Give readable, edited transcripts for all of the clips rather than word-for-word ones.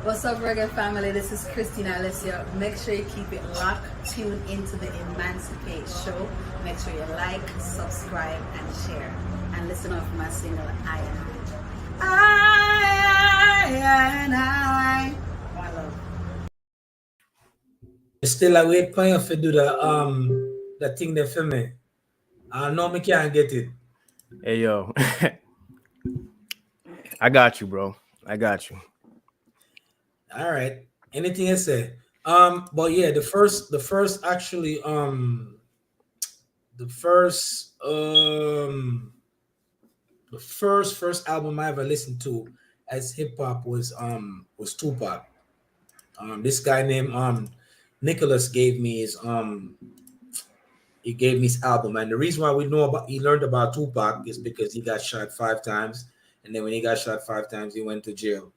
What's up, reggae family? This is Christina Alessio. Make sure you keep it locked, tuned into the Emancipate show. Make sure you like, subscribe, and share. And listen out for my single, I and I. One love. Still I wait for you to do the thing there for me. I know me can't get it. Hey yo. I got you, bro. I got you. All right. Anything you say? But yeah, the first album I ever listened to as hip hop was Tupac. This guy named Nicholas gave me his album, and the reason why he learned about Tupac is because he got shot 5 times, and then when he got shot 5 times, he went to jail.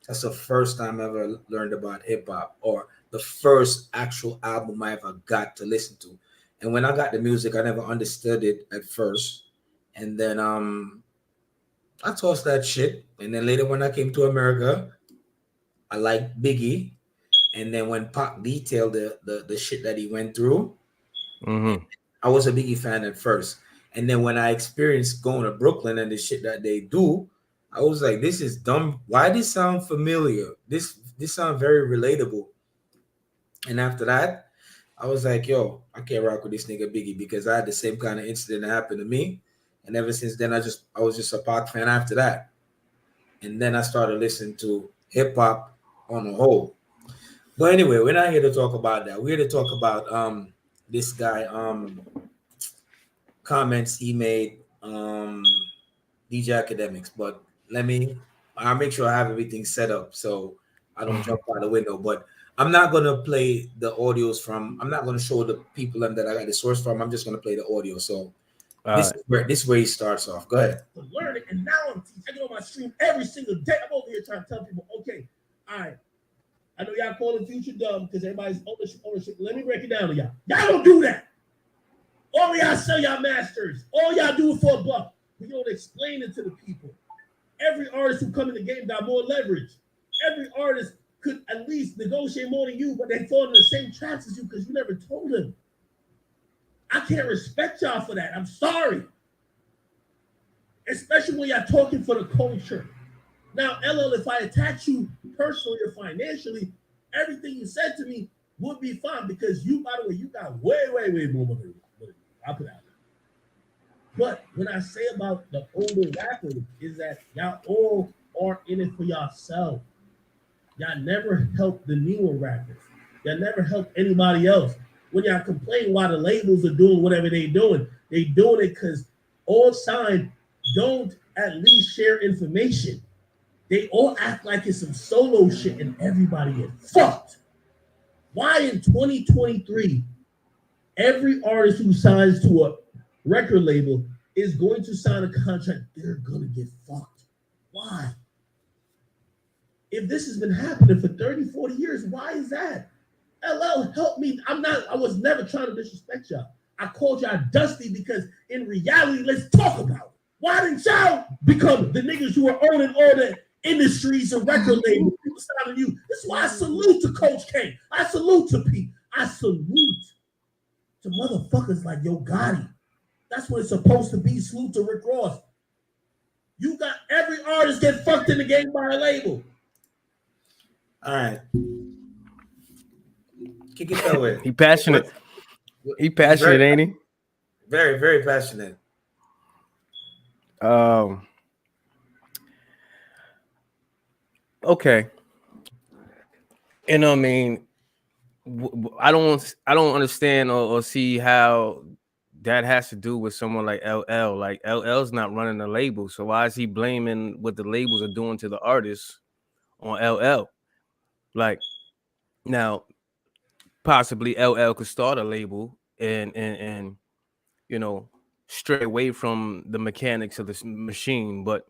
That's the first time I ever learned about hip hop, or the first actual album I ever got to listen to. And when I got the music, I never understood it at first, and then I tossed that shit. And then later, when I came to America, I liked Biggie. And then when Pac detailed the shit that he went through, I was a Biggie fan at first. And then when I experienced going to Brooklyn and the shit that they do, I was like, this is dumb. Why this sound familiar? This sound very relatable. And after that, I was like, yo, I can't rock with this nigga Biggie because I had the same kind of incident that happened to me. And ever since then, I was just a Pac fan after that. And then I started listening to hip hop on the whole. But anyway, we're not here to talk about that. We're here to talk about this guy comments he made, DJ Akademiks. But I'll make sure I have everything set up so I don't jump out the window. But I'm not gonna play the audios I'm not gonna show the people that I got the source from. I'm just gonna play the audio. So this is where he starts off. Go ahead. To learn it, and now I get on my stream every single day. I'm over here trying to tell people, okay, all right. I know y'all calling future dumb because everybody's ownership. Let me break it down to y'all. Y'all don't do that. All y'all sell y'all masters. All y'all do it for a buck. We don't explain it to the people. Every artist who come in the game got more leverage. Every artist could at least negotiate more than you, but they fall in the same traps as you because you never told them. I can't respect y'all for that. I'm sorry. Especially when y'all talking for the culture. Now, LL, if I attack you personally or financially, everything you said to me would be fine because you, by the way, you got way more money. I'll put it out there. But when I say about the older rappers is that y'all all are in it for yourself. Y'all never help the newer rappers. Y'all never help anybody else. When y'all complain why the labels are doing whatever they doing it because all signed don't at least share information. They all act like it's some solo shit and everybody is fucked. Why in 2023, every artist who signs to a record label is going to sign a contract, they're going to get fucked. Why? If this has been happening for 30, 40 years, why is that? LL, help me. I was never trying to disrespect y'all. I called y'all dusty because in reality, let's talk about it. Why didn't y'all become the niggas who are owning all the industries and record labels? People signing you. This is why I salute to Coach K. I salute to Pete. I salute to motherfuckers like Yo Gotti. That's what it's supposed to be. Salute to Rick Ross. You got every artist get fucked in the game by a label. All right. Kick it that way. He passionate. He passionate, ain't he? Very, very passionate. Okay. And I mean, I don't understand or see how that has to do with someone like LL. Like LL's not running the label, so why is he blaming what the labels are doing to the artists on LL? Like now, possibly LL could start a label and you know stray away from the mechanics of this machine, but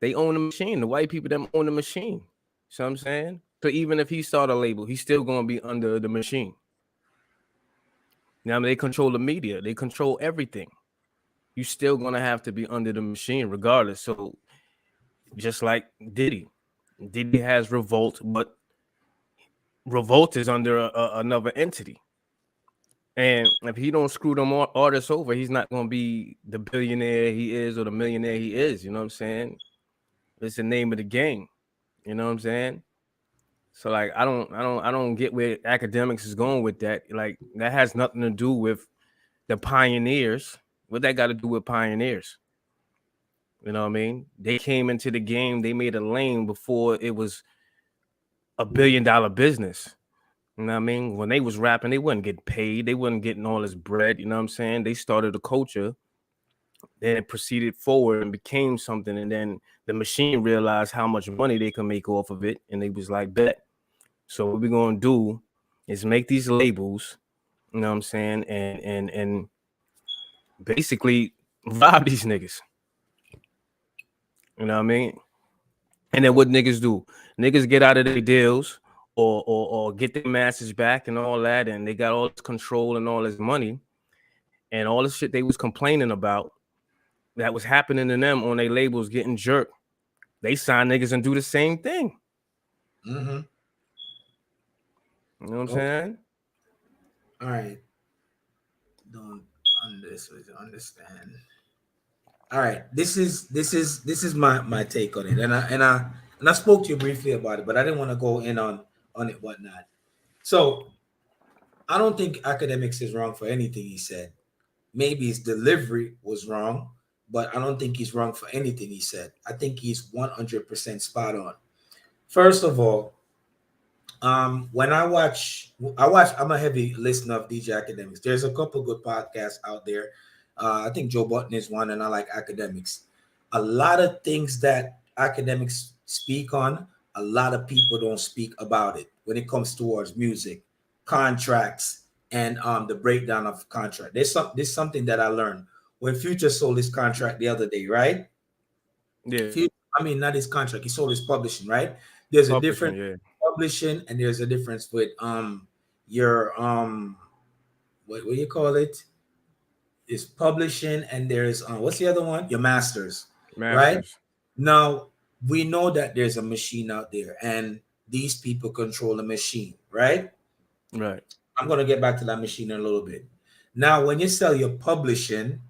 they own the machine. The white people them own the machine. So I'm saying, so even if he start a label, he's still gonna be under the machine. Now they control the media, they control everything. You're still gonna have to be under the machine regardless. So just like Diddy, Diddy has Revolt, but Revolt is under another entity. And if he don't screw them artists over, he's not going to be the billionaire he is or the millionaire he is. You know what I'm saying? It's the name of the game. You know what I'm saying? So like, I don't get where Akademiks is going with that. Like, that has nothing to do with the pioneers. What that got to do with pioneers? You know what I mean? They came into the game. They made a lane before it was $1 billion business. You know what I mean? When they was rapping, they wasn't getting paid. They wasn't getting all this bread. You know what I'm saying? They started a culture, then it proceeded forward and became something. And then the machine realized how much money they could make off of it. And they was like, bet. So what we're going to do is make these labels, you know what I'm saying? And basically rob these niggas. You know what I mean? And then what niggas do? Niggas get out of their deals or get their masters back and all that, and they got all this control and all this money and all the shit they was complaining about that was happening to them on their labels getting jerked. They sign niggas and do the same thing. Mm-hmm. You know what I'm saying? All right. Don't understand. All right. This is my take on it, and I spoke to you briefly about it, but I didn't want to go in on it whatnot. So I don't think Akademiks is wrong for anything he said. Maybe his delivery was wrong, but I don't think he's wrong for anything he said. I think he's 100% spot on. First of all, when I'm a heavy listener of DJ Akademiks. There's a couple good podcasts out there. I think Joe Button is one, and I like Akademiks. A lot of things that Akademiks speak on, a lot of people don't speak about it when it comes towards music, contracts, and the breakdown of contract. There's something that I learned when Future sold his contract the other day, right? Yeah. Not his contract. He sold his publishing, right? There's a difference. Yeah. Publishing, and there's a difference with your what do you call it? Is publishing, and there's what's the other one? Your masters. Right? Now we know that there's a machine out there, and these people control the machine, right? Right. I'm gonna get back to that machine in a little bit. Now, when you sell your publishing,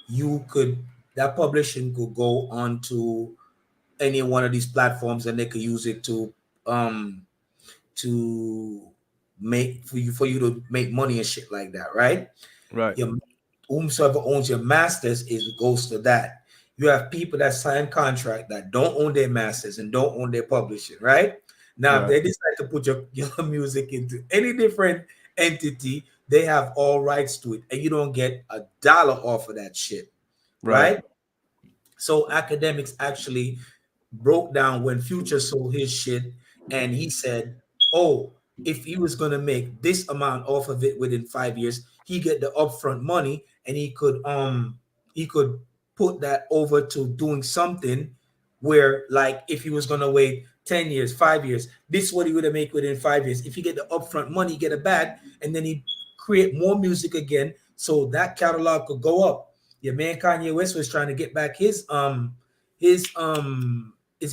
that publishing could go onto any one of these platforms, and they could use it to make for you to make money and shit like that, right? Right. Whomsoever owns your masters goes to that. You have people that sign contract that don't own their masters and don't own their publishing, right? Now, if they decide to put your music into any different entity, they have all rights to it, and you don't get $1 off of that shit, right? So Akademiks actually broke down when Future sold his shit, and he said, oh, if he was going to make this amount off of it within 5 years, he get the upfront money, and he could put that over to doing something where, like, if he was going to wait 10 years, 5 years, this is what he would have made within 5 years. If you get the upfront money, get it back, and then he create more music again, so that catalog could go up. Your man Kanye West was trying to get back his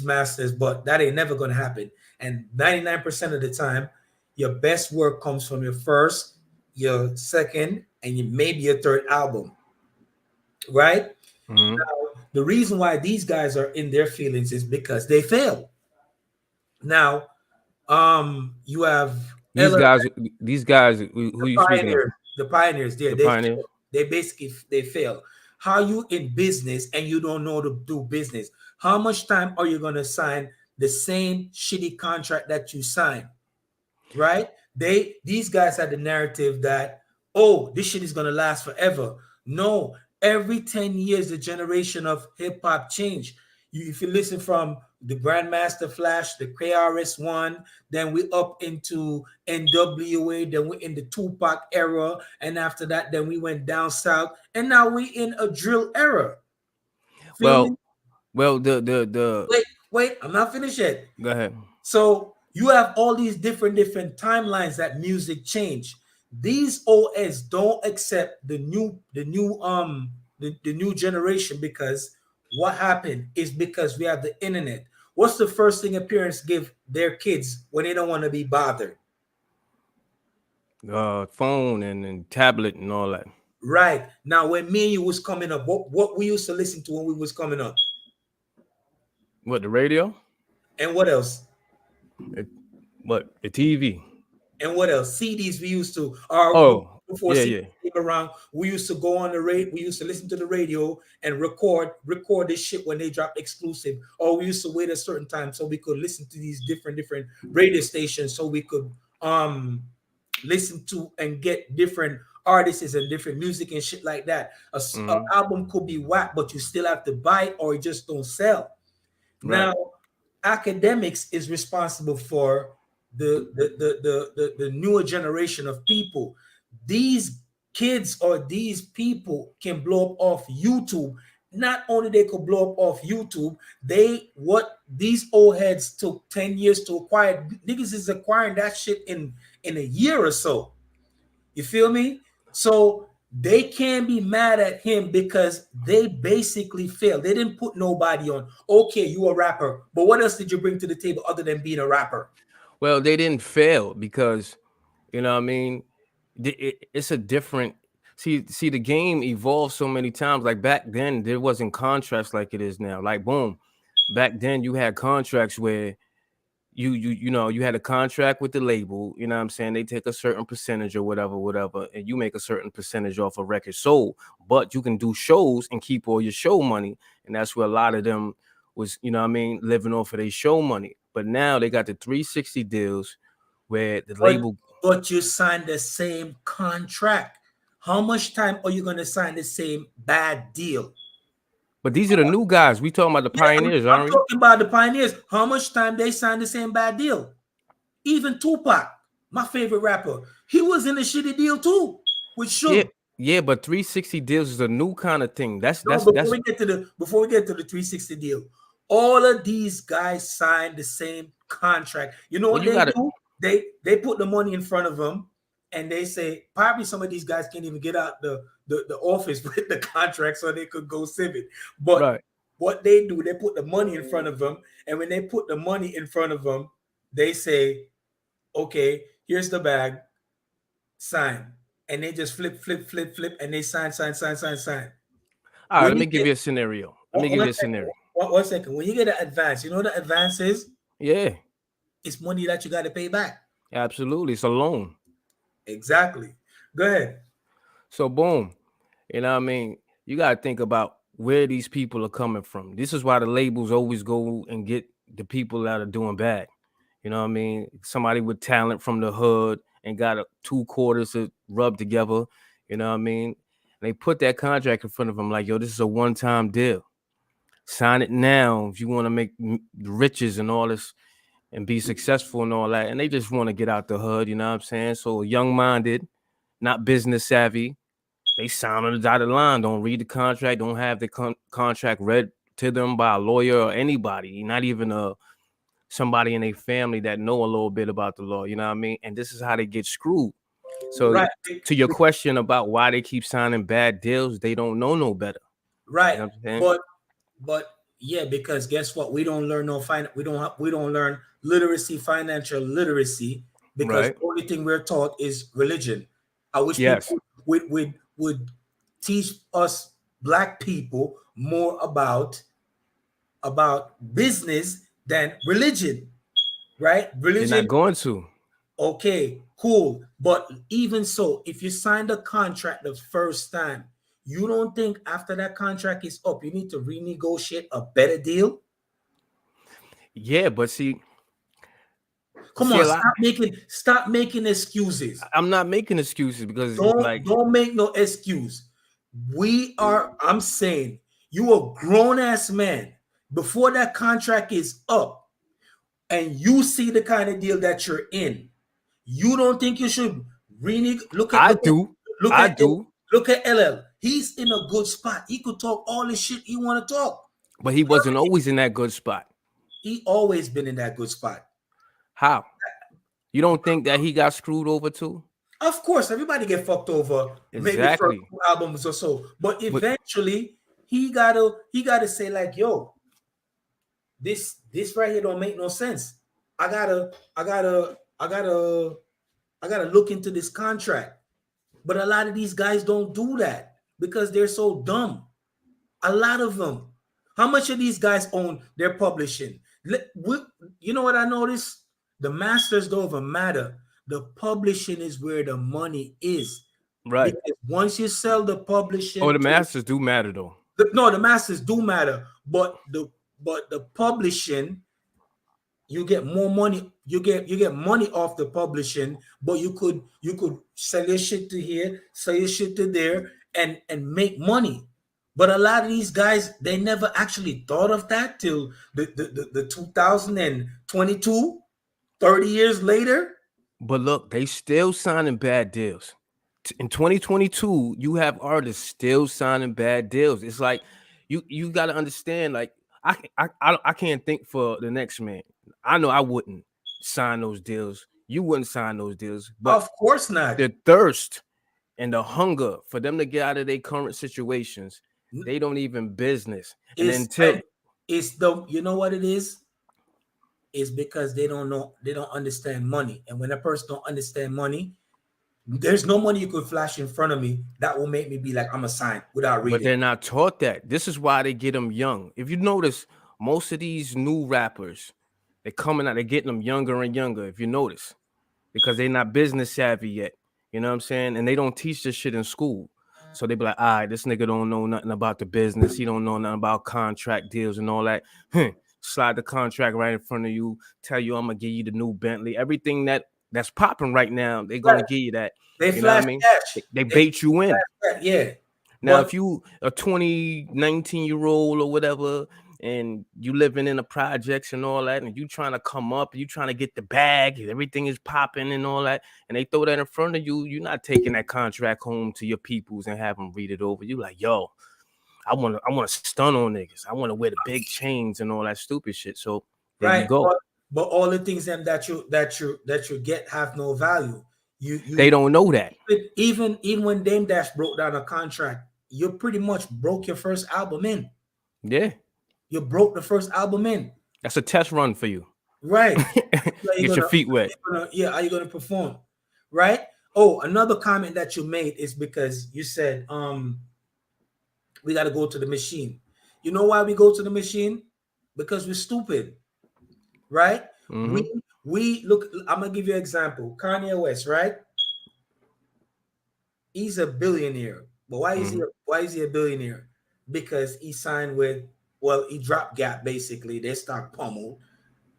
masters, but that ain't never gonna happen. And 99% of the time, your best work comes from your first, your second, and maybe your third album, right? Mm-hmm. Now, the reason why these guys are in their feelings is because they failed. Now, you have these guys who you speaking of? The pioneers, they basically fail. How you in business and you don't know to do business? How much time are you gonna sign the same shitty contract that you signed? Right? These guys had the narrative that, oh, this shit is gonna last forever. No, every 10 years the generation of hip-hop change. If you listen from the Grandmaster Flash, the KRS-One, then we up into NWA, then we're in the Tupac era, and after that, then we went down south, and now we in a drill era. Well, the wait, I'm not finished yet. Go ahead. So you have all these different timelines that music change. These OS don't accept the new generation, because what happened is because we have the internet. what's the first thing a parents give their kids when they don't want to be bothered? Phone and tablet and all that. Right. Now, when me and you was coming up, what we used to listen to when we was coming up? What, the radio? And what else? What, the TV? And what else? CDs we used to. Before yeah, CDs came around, we used to go on the radio. We used to listen to the radio and record this shit when they dropped exclusive. Or we used to wait a certain time so we could listen to these different radio stations, so we could listen to and get different artists and different music and shit like that. An album could be whack, but you still have to buy it, or it just don't sell. Right. Now, Akademiks is responsible for the newer generation of people. These kids or these people can blow up off YouTube. Not only they could blow up off YouTube, what these old heads took 10 years to acquire, niggas is acquiring that shit in a year or so. You feel me? So they can't be mad at him because they basically failed. They didn't put nobody on. Okay, you a rapper, but what else did you bring to the table other than being a rapper? Well, they didn't fail because, you know what I mean? It's a different, see, the game evolved so many times. Like back then, there wasn't contracts like it is now. Like, boom, back then you had contracts where you had a contract with the label, you know what I'm saying? They take a certain percentage or whatever, and you make a certain percentage off a record sold, but you can do shows and keep all your show money. And that's where a lot of them was, you know what I mean, living off of their show money. But now they got the 360 deals where the label. But you signed the same contract. How much time are you going to sign the same bad deal? But these are the new guys. We talking about the pioneers, aren't we? I'm talking about the pioneers. How much time they signed the same bad deal? Even Tupac, my favorite rapper, he was in a shitty deal too with Suge. Yeah, but 360 deals is a new kind of thing. Before we get to the 360 deal, all of these guys signed the same contract. You know what they do? They put the money in front of them, and they say probably some of these guys can't even get out the office with the contract so they could go civic. But what they do, they put the money in front of them, and when they put the money in front of them, they say, "Okay, here's the bag, sign," and they just flip, and they sign. All right, let me give you a scenario. One second. When you get an advance, you know what the advance is? Yeah. It's money that you got to pay back. Absolutely. It's a loan. Exactly. Go ahead. So, boom. You know what I mean? You got to think about where these people are coming from. This is why the labels always go and get the people that are doing bad. You know what I mean? Somebody with talent from the hood and got 2 quarters to rub together. You know what I mean? And they put that contract in front of them like, yo, this is a one-time deal. Sign it now if you want to make riches and all this and be successful and all that. And they just want to get out the hood, you know what I'm saying? So young-minded, not business savvy, they sign on the dotted line, don't read the contract, don't have the contract read to them by a lawyer or anybody, not even somebody in a family that know a little bit about the law, you know what I mean? And this is how they get screwed. So to your question about why they keep signing bad deals, they don't know no better. Right. You know what I'm saying? But yeah, because guess what? We don't learn we don't learn financial literacy, because the only thing we're taught is religion. I wish people would teach us black people more about business than religion, right? Religion. They're not going to. Okay, cool. But even so, if you signed a contract the first time, you don't think after that contract is up, you need to renegotiate a better deal? Yeah, but see, come on, stop making excuses. I'm not making excuses because don't make no excuse. I'm saying you a grown ass man before that contract is up, and you see the kind of deal that you're in. You don't think you should look at LL. He's in a good spot. He could talk all the shit he want to talk. But he wasn't always in that good spot. He always been in that good spot. How? You don't think that he got screwed over too? Of course, everybody get fucked over. Exactly. Maybe for 2 albums or so. But eventually he gotta say like, yo, this right here don't make no sense. I gotta look into this contract. But a lot of these guys don't do that because they're so dumb. A lot of them. How much of these guys own their publishing? You know what I noticed? The masters don't even matter. The publishing is where the money is. Right. Because once you sell the publishing, Oh, the masters do matter though. the masters do matter, but the publishing, you get more money. You get money off the publishing, but you could sell your shit to here, sell your shit to there, and make money. But a lot of these guys, they never actually thought of that till the 2022, 30 years later. But look, they still signing bad deals. In 2022, you have artists still signing bad deals. It's like you got to understand. Like I can't think for the next man. I know I wouldn't sign those deals. You wouldn't sign those deals. But of course not. The thirst and the hunger for them to get out of their current situations, they don't even business. And until it's the, you know what it is? It's because they don't understand money. And when a person don't understand money, there's no money you could flash in front of me that will make me be like, I'm a sign without reading. But they're not taught that. This is why they get them young. If you notice, most of these new rappers, they're coming out, they're getting them younger and younger, if you notice, because they're not business savvy yet. You know what I'm saying? And they don't teach this shit in school. So they be like, all right, this nigga don't know nothing about the business. He don't know nothing about contract deals and all that. Slide the contract right in front of you, tell you I'm going to give you the new Bentley. Everything that's popping right now, they're going to give you that. They you flash know what I mean? cash. They bait you in. Yeah. Now, if you a 19-year-old or whatever, and you living in the projects and all that, and you trying to come up, you trying to get the bag, everything is popping and all that, and they throw that in front of you, you're not taking that contract home to your peoples and have them read it over. You like, yo, I want to stun on niggas. I want to wear the big chains and all that stupid shit. So there you go. But all the things that you get have no value. They don't know that. Even when Dame Dash broke down a contract, you pretty much broke your first album in. Yeah. You broke the first album in. That's a test run for you. Right. Get your feet wet. Are you going to perform? Right. Oh, another comment that you made is because you said, we got to go to the machine. You know why we go to the machine? Because we're stupid. Right. Mm-hmm. We look, I'm going to give you an example. Kanye West, right? He's a billionaire. But why is he a billionaire? Because he signed with, he dropped Gap basically. Their stock pummeled.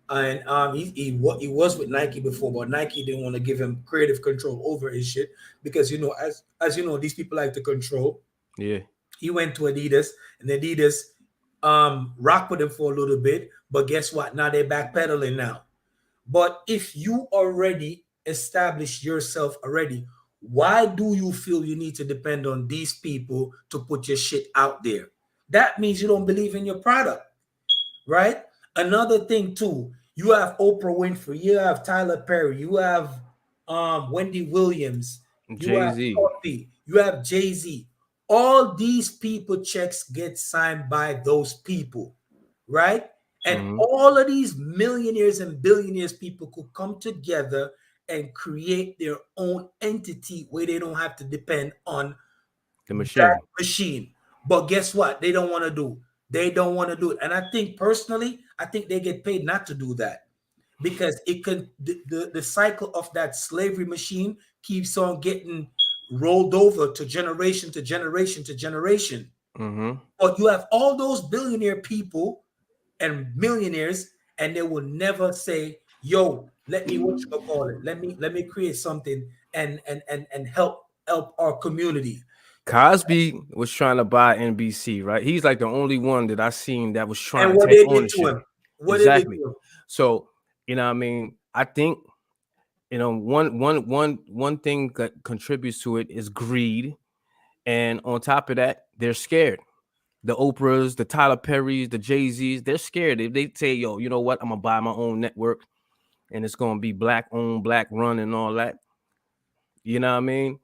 And he was with Nike before, but Nike didn't want to give him creative control over his shit because, you know, as you know, these people like to control. Yeah. He went to Adidas, and Adidas rocked with him for a little bit, but guess what? Now they're backpedaling now. But if you already established yourself already, why do you feel you need to depend on these people to put your shit out there? That means you don't believe in your product, right? Another thing too, you have Oprah Winfrey, you have Tyler Perry, you have Wendy Williams, Jay-Z, you have Jay-Z. All these people checks get signed by those people, right? And all of these millionaires and billionaires people could come together and create their own entity where they don't have to depend on the machine. But guess what? They don't want to do. They don't want to do it. And I think personally, they get paid not to do that because it could the cycle of that slavery machine keeps on getting rolled over to generation to generation to generation. But you have all those billionaire people and millionaires, and they will never say, yo, let me create something and help our community. Cosby was trying to buy NBC, right? He's like the only one that I seen that was trying to take ownership. Exactly. So, you know what I mean? I think, you know, one thing that contributes to it is greed. And on top of that, they're scared. The Oprahs, the Tyler Perrys, the Jay-Z's, they're scared. If they say, yo, you know what? I'm going to buy my own network and it's going to be black owned, black run and all that. You know what I mean?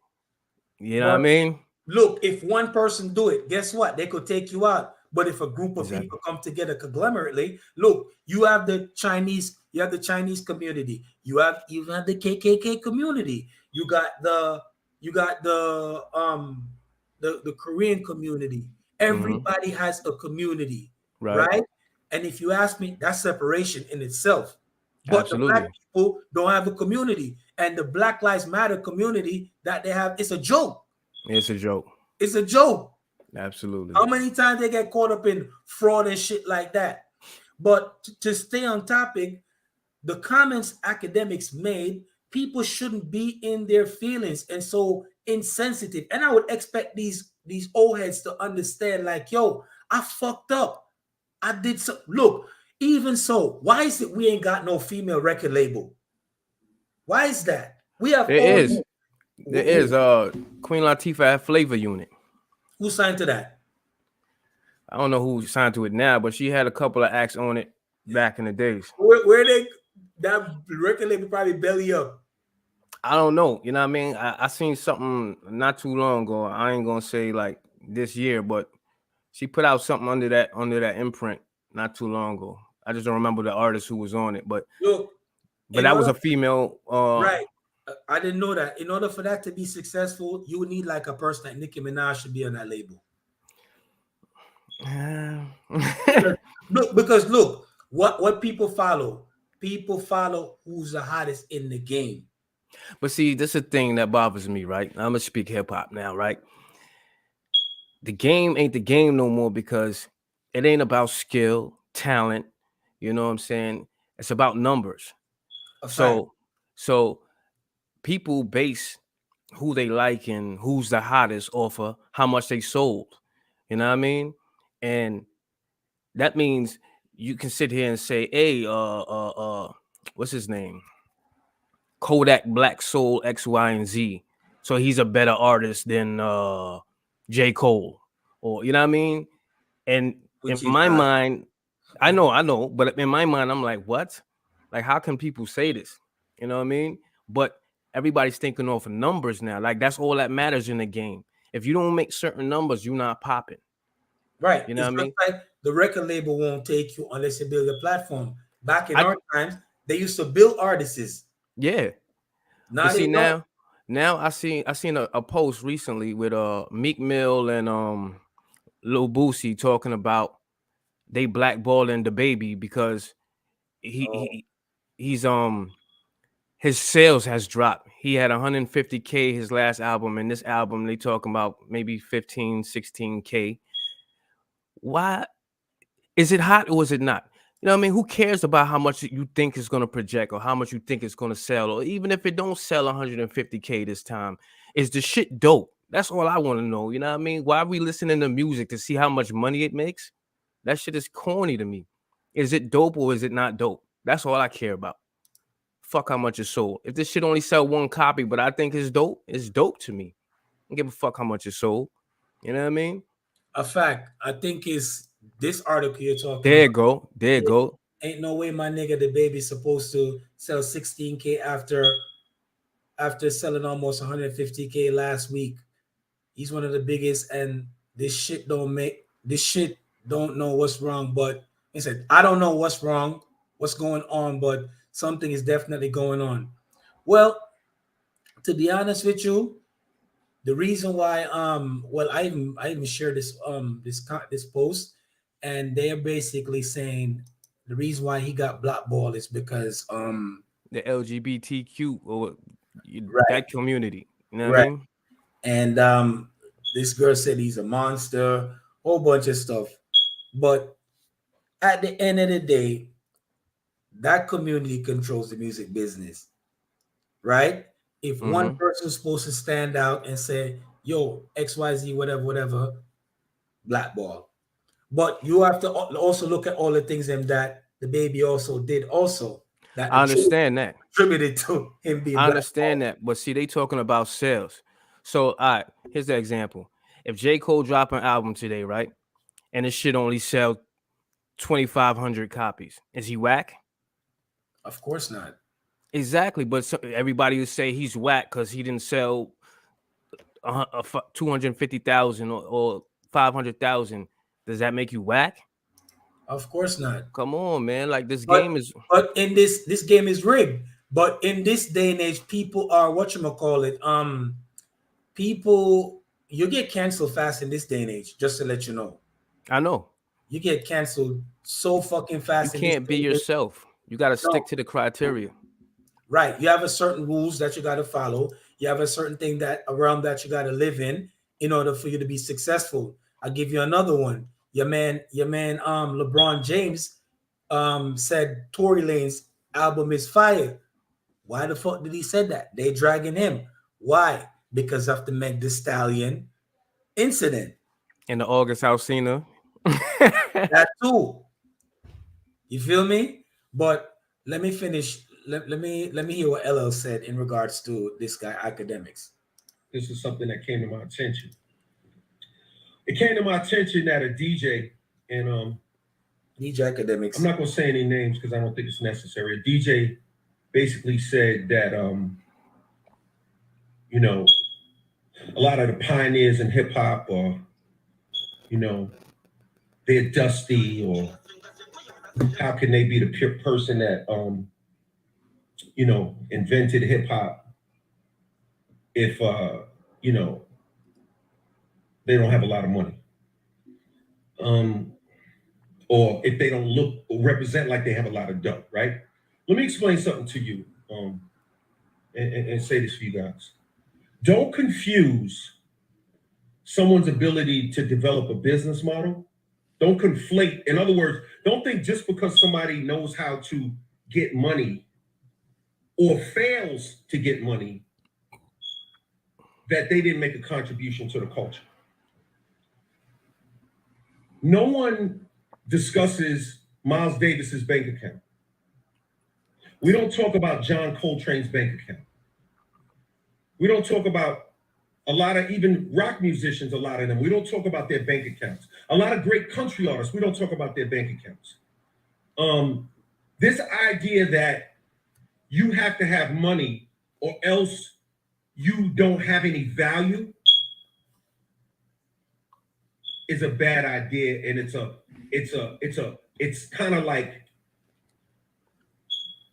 You know what I mean? Look, if one person do it, guess what? They could take you out. But if a group of Exactly. people come together collaboratively, look, you have the Chinese community, you have the KKK community, you got the Korean community. Everybody has a community, Right. right? And if you ask me, that's separation in itself. But the black Absolutely. people don't have a community, and the Black Lives Matter community that they have, it's a joke. It's a joke. It's a joke. Absolutely. How many times they get caught up in fraud and shit like that? But to stay on topic, the comments Akademiks made, people shouldn't be in their feelings and so insensitive. And I would expect these old heads to understand, like, yo, I fucked up. I did so. Look, even so, why is it we ain't got no female record label? Why is that? We have There all is. There is. Queen Latifah had Flavor Unit. who signed to that? I don't know who signed to it now, but she had a couple of acts on it back in the days. Where they that record label probably belly up. I don't know. You know what I mean? I seen something not too long ago. I ain't gonna say like this year, but she put out something under that imprint not too long ago. I just don't remember the artist who was on it, but Look, that was a female. Right. I didn't know that. In order for that to be successful, you would need like a person like Nicki Minaj should be on that label. Look, what people follow. People follow who's the hottest in the game. But see, this is the thing that bothers me, right? I'm gonna speak hip hop now, right? The game ain't the game no more because it ain't about skill, talent. You know what I'm saying? It's about numbers. So people base who they like and who's the hottest off of how much they sold. You know what I mean? And that means you can sit here and say, hey, what's his name? Kodak Black Soul X, Y, and Z. So he's a better artist than J. Cole. Or you know what I mean? And in my mind, I know, but in my mind, I'm like, what? Like, how can people say this? You know what I mean? But everybody's thinking off of numbers now. Like, that's all that matters in the game. If you don't make certain numbers, you're not popping. Right. You know what I mean? Like the record label won't take you unless you build a platform. Back in our times, they used to build artists. Yeah. Now see now I seen a post recently with Meek Mill and Lil Boosie talking about they blackballing the baby because he's his sales has dropped. He had 150K his last album, and this album they talking about maybe 15, 16K. Why is it hot or is it not? You know what I mean? Who cares about how much you think is going to project or how much you think it's going to sell? Or even if it don't sell 150K this time, is the shit dope? That's all I want to know. You know what I mean? Why are we listening to music to see how much money it makes? That shit is corny to me. Is it dope or is it not dope? That's all I care about. Fuck how much it's sold. If this shit only sell one copy, but I think it's dope to me. I don't give a fuck how much it's sold. You know what I mean? A fact. I think is this article you're talking There about. you go. Ain't no way my nigga the baby's supposed to sell 16K after selling almost 150K last week. He's one of the biggest, and this shit don't know what's wrong. But he said, I don't know what's wrong, what's going on, but something is definitely going on. Well, to be honest with you, the reason why I even shared this post, and they're basically saying the reason why he got blackballed is because the LGBTQ or right, that community. You know what I mean? And this girl said he's a monster, whole bunch of stuff. But at the end of the day, that community controls the music business, right? If one person's supposed to stand out and say, yo, XYZ, whatever, blackball. But you have to also look at all the things that the baby also did also. That I understand that. Attributed to him being I understand that. But see, they talking about sales. So, all right, here's the example. If J. Cole drop an album today, right, and this shit only sell 2,500 copies, is he whack? Of course not. Exactly, but everybody would say he's whack because he didn't sell 250,000 or 500,000 Does that make you whack? Of course not. Come on, man. Like this game is. But in this game is rigged. But in this day and age, people are whatchamacallit. People, you get canceled fast in this day and age. Just to let you know, I know. you get canceled so fucking fast. You can't be yourself. You got to stick to the criteria. Right. You have a certain rules that you got to follow. You have a certain thing that around that you got to live in order for you to be successful. I'll give you another one. Your man, LeBron James said Tory Lanez album is fire. Why the fuck did he say that? They dragging him. Why? Because of the Meg Thee Stallion incident. And the August Alsina. That too. You feel me? But let me finish. Let me hear what LL said in regards to this guy, Akademiks. This is something that came to my attention. It came to my attention that a DJ and DJ Akademiks. I'm not gonna say any names because I don't think it's necessary. A DJ basically said that you know, a lot of the pioneers in hip hop are, you know, they're dusty, or how can they be the pure person that you know, invented hip hop if you know, they don't have a lot of money, or if they don't look or represent like they have a lot of dough, right? Let me explain something to you, and say this for you guys. Don't confuse someone's ability to develop a business model. Don't conflate. In other words, don't think just because somebody knows how to get money or fails to get money that they didn't make a contribution to the culture. No one discusses Miles Davis's bank account. We don't talk about John Coltrane's bank account. We don't talk about a lot of even rock musicians, a lot of them. We don't talk about their bank accounts. A lot of great country artists, we don't talk about their bank accounts. This idea that you have to have money or else you don't have any value is a bad idea, and it's kind of like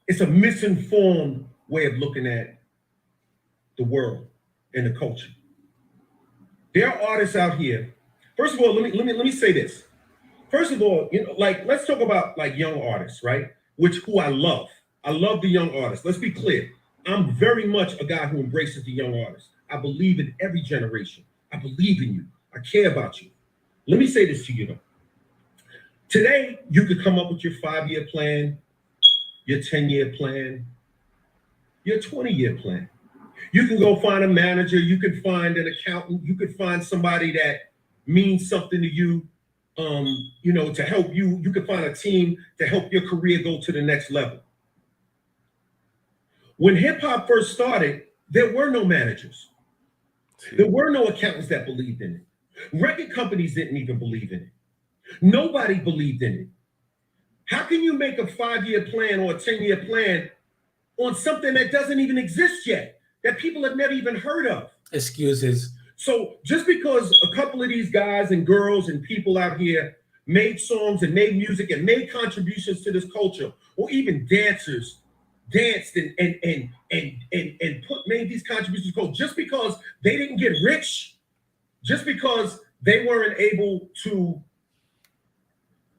it's a misinformed way of looking at the world and the culture. There are artists out here. First of all, let me say this. First of all, you know, like let's talk about like young artists, right? Who I love. I love the young artists. Let's be clear. I'm very much a guy who embraces the young artists. I believe in every generation. I believe in you. I care about you. Let me say this to you though. Today, you could come up with your 5-year plan, your 10-year plan, your 20-year plan. You can go find a manager, you can find an accountant, you could find somebody that means something to you, you know, to help you. You could find a team to help your career go to the next level. When hip hop first started, there were no managers. There were no accountants that believed in it. Record companies didn't even believe in it. Nobody believed in it. How can you make a 5-year plan or a 10-year plan on something that doesn't even exist yet, that people have never even heard of? Excuses. So just because a couple of these guys and girls and people out here made songs and made music and made contributions to this culture, or even dancers danced and made these contributions to culture, just because they didn't get rich, just because they weren't able to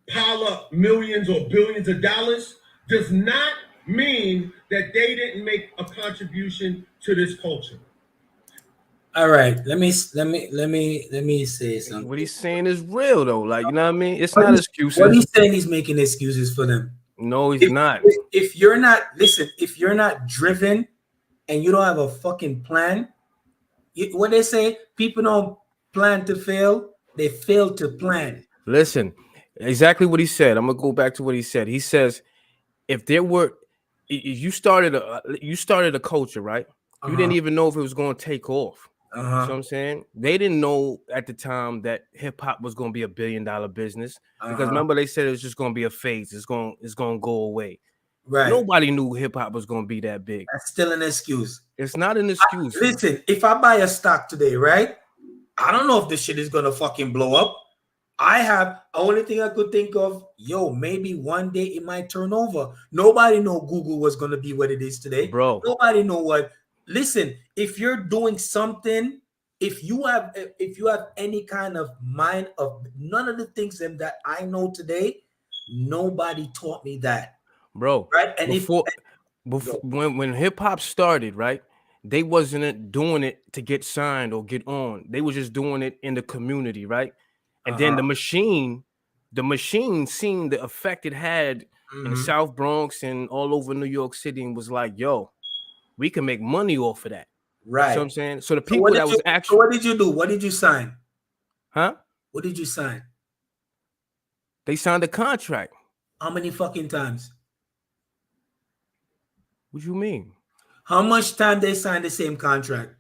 pile up millions or billions of dollars, does not mean that they didn't make a contribution to this culture. All right, let me say something. What he's saying is real though. Like, you know what I mean? It's not excuses. What he's saying, he's making excuses for them. No, he's not. If you're not driven and you don't have a fucking plan, what they say, people don't plan to fail, they fail to plan. Listen, exactly what he said. I'm gonna go back to what he said. He says, if you started a culture, right? You didn't even know if it was going to take off. You know what I'm saying? They didn't know at the time that hip hop was going to be $1 billion business, because remember they said it was just going to be a phase. It's going to go away. Right. Nobody knew hip hop was going to be that big. That's still an excuse. It's not an excuse. Listen, if I buy a stock today, right? I don't know if this shit is going to fucking blow up. I have only thing I could think of, maybe one day it might turn over. Nobody know Google was gonna be what it is today. bro. Nobody know what. Listen, if you're doing something, if you have any kind of mind of none of the things that I know today, nobody taught me that. Bro, Right. And before go. when hip hop started, right? They wasn't doing it to get signed or get on. They was just doing it in the community, right? And then the machine seen the effect it had in the South Bronx and all over New York City and was like, yo, we can make money off of that. Right. So I'm saying, so the So people that was so actually, what did you do? What did you sign? huh? What did you sign? They signed a contract. How many fucking times? What you mean? How much time they signed the same contract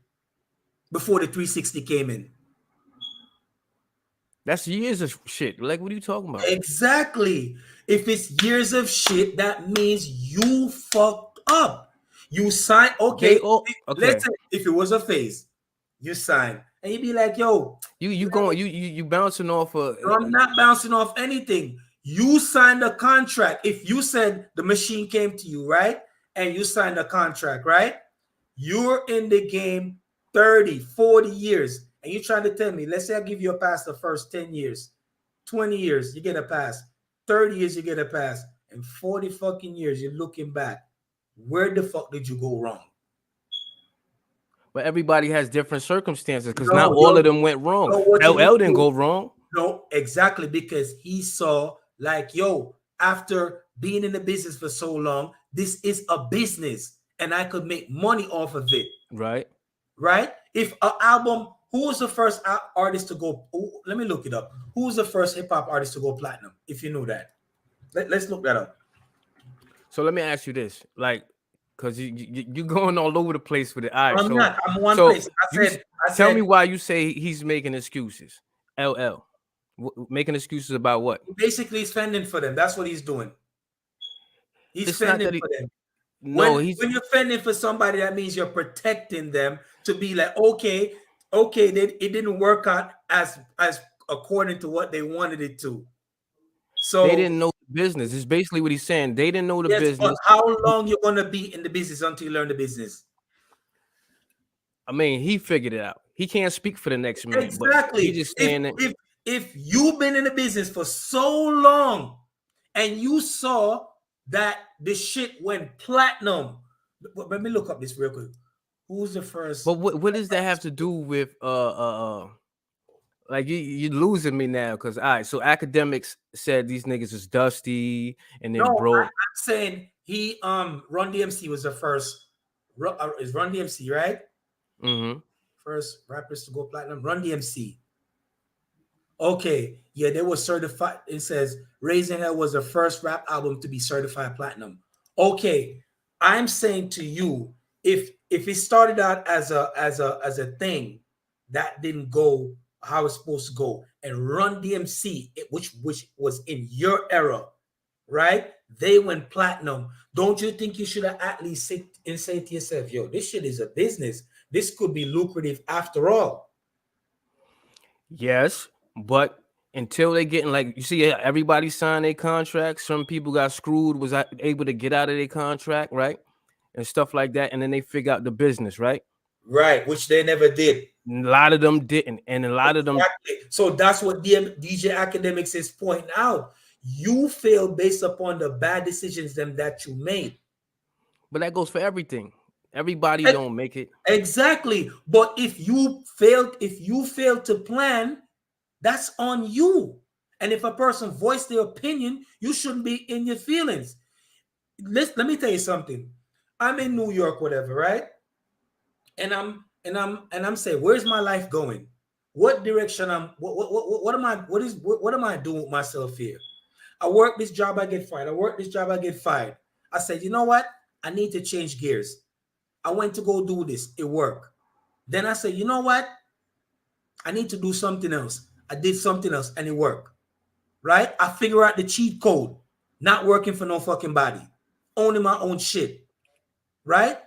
before the 360 came in? That's years of shit. Like, what are you talking about? Exactly. If it's years of shit, that means you fucked up. You sign. Okay. Okay. Let's say if it was a phase, you sign, and you be like, "Yo, you bouncing off a. I'm not bouncing off anything. You signed a contract. If you said the machine came to you, right, and you signed a contract, right, you're in the game 30, 40 years, and you're trying to tell me, let's say I give you a pass the first 10 years, 20 years, you get a pass, 30 years, you get a pass, and 40 fucking years, you're looking back. Where the fuck did you go wrong? But everybody has different circumstances because not all of them went wrong. LL didn't go wrong. No, exactly, because he saw like, after being in the business for so long, this is a business and I could make money off of it. Right. Right? If an album, who was the first artist to go? Let me look it up. Who was the first hip hop artist to go platinum? If you know that, let's look that up. So let me ask you this, like, because you going all over the place with it. All right, I'm not. I'm one place. I tell me why you say he's making excuses. LL making excuses about what? Basically, he's fending for them. That's what he's doing. He's fending for them. No, when you're fending for somebody, that means you're protecting them to be like, okay, it didn't work out as according to what they wanted it to. So they didn't know the business. It's basically what he's saying. They didn't know the business. But how long you're gonna be in the business until you learn the business? I mean, he figured it out. He can't speak for the next man. Exactly. But he's just saying that if you've been in the business for so long and you saw that the shit went platinum. Let me look up this real quick. Who's the first? But what does that have to do with like you're losing me now? Because all right, so Akademiks said these niggas is dusty and then broke. I'm saying he Run DMC was the first. Is Run DMC right? Mm-hmm. First rappers to go platinum. Run DMC. Okay, yeah, they were certified. It says Raising Hell was the first rap album to be certified platinum. Okay, I'm saying to you, if it started out as a thing that didn't go how it's supposed to go, and Run DMC, which was in your era, right? They went platinum. Don't you think you should have at least sit and say to yourself, yo, this shit is a business. This could be lucrative after all. Yes, but until they getting like you see, everybody signed their contracts. Some people got screwed, was able to get out of their contract, right, and stuff like that, and then they figure out the business, right? Right, which they never did. A lot of them didn't, and a lot of them. So that's what DJ Akademiks is pointing out. You failed based upon the bad decisions that you made. But that goes for everything. Everybody don't make it. Exactly. But if you failed to plan, that's on you. And if a person voiced their opinion, you shouldn't be in your feelings. Let me tell you something. I'm in New York, whatever, right? And I'm saying, where's my life going? What direction what am I doing with myself here? I work this job, I get fired. I work this job, I get fired. I said, you know what? I need to change gears. I went to go do this. It worked. Then I said, you know what? I need to do something else. I did something else and it worked. Right? I figure out the cheat code. Not working for no fucking body. Owning my own shit. Right?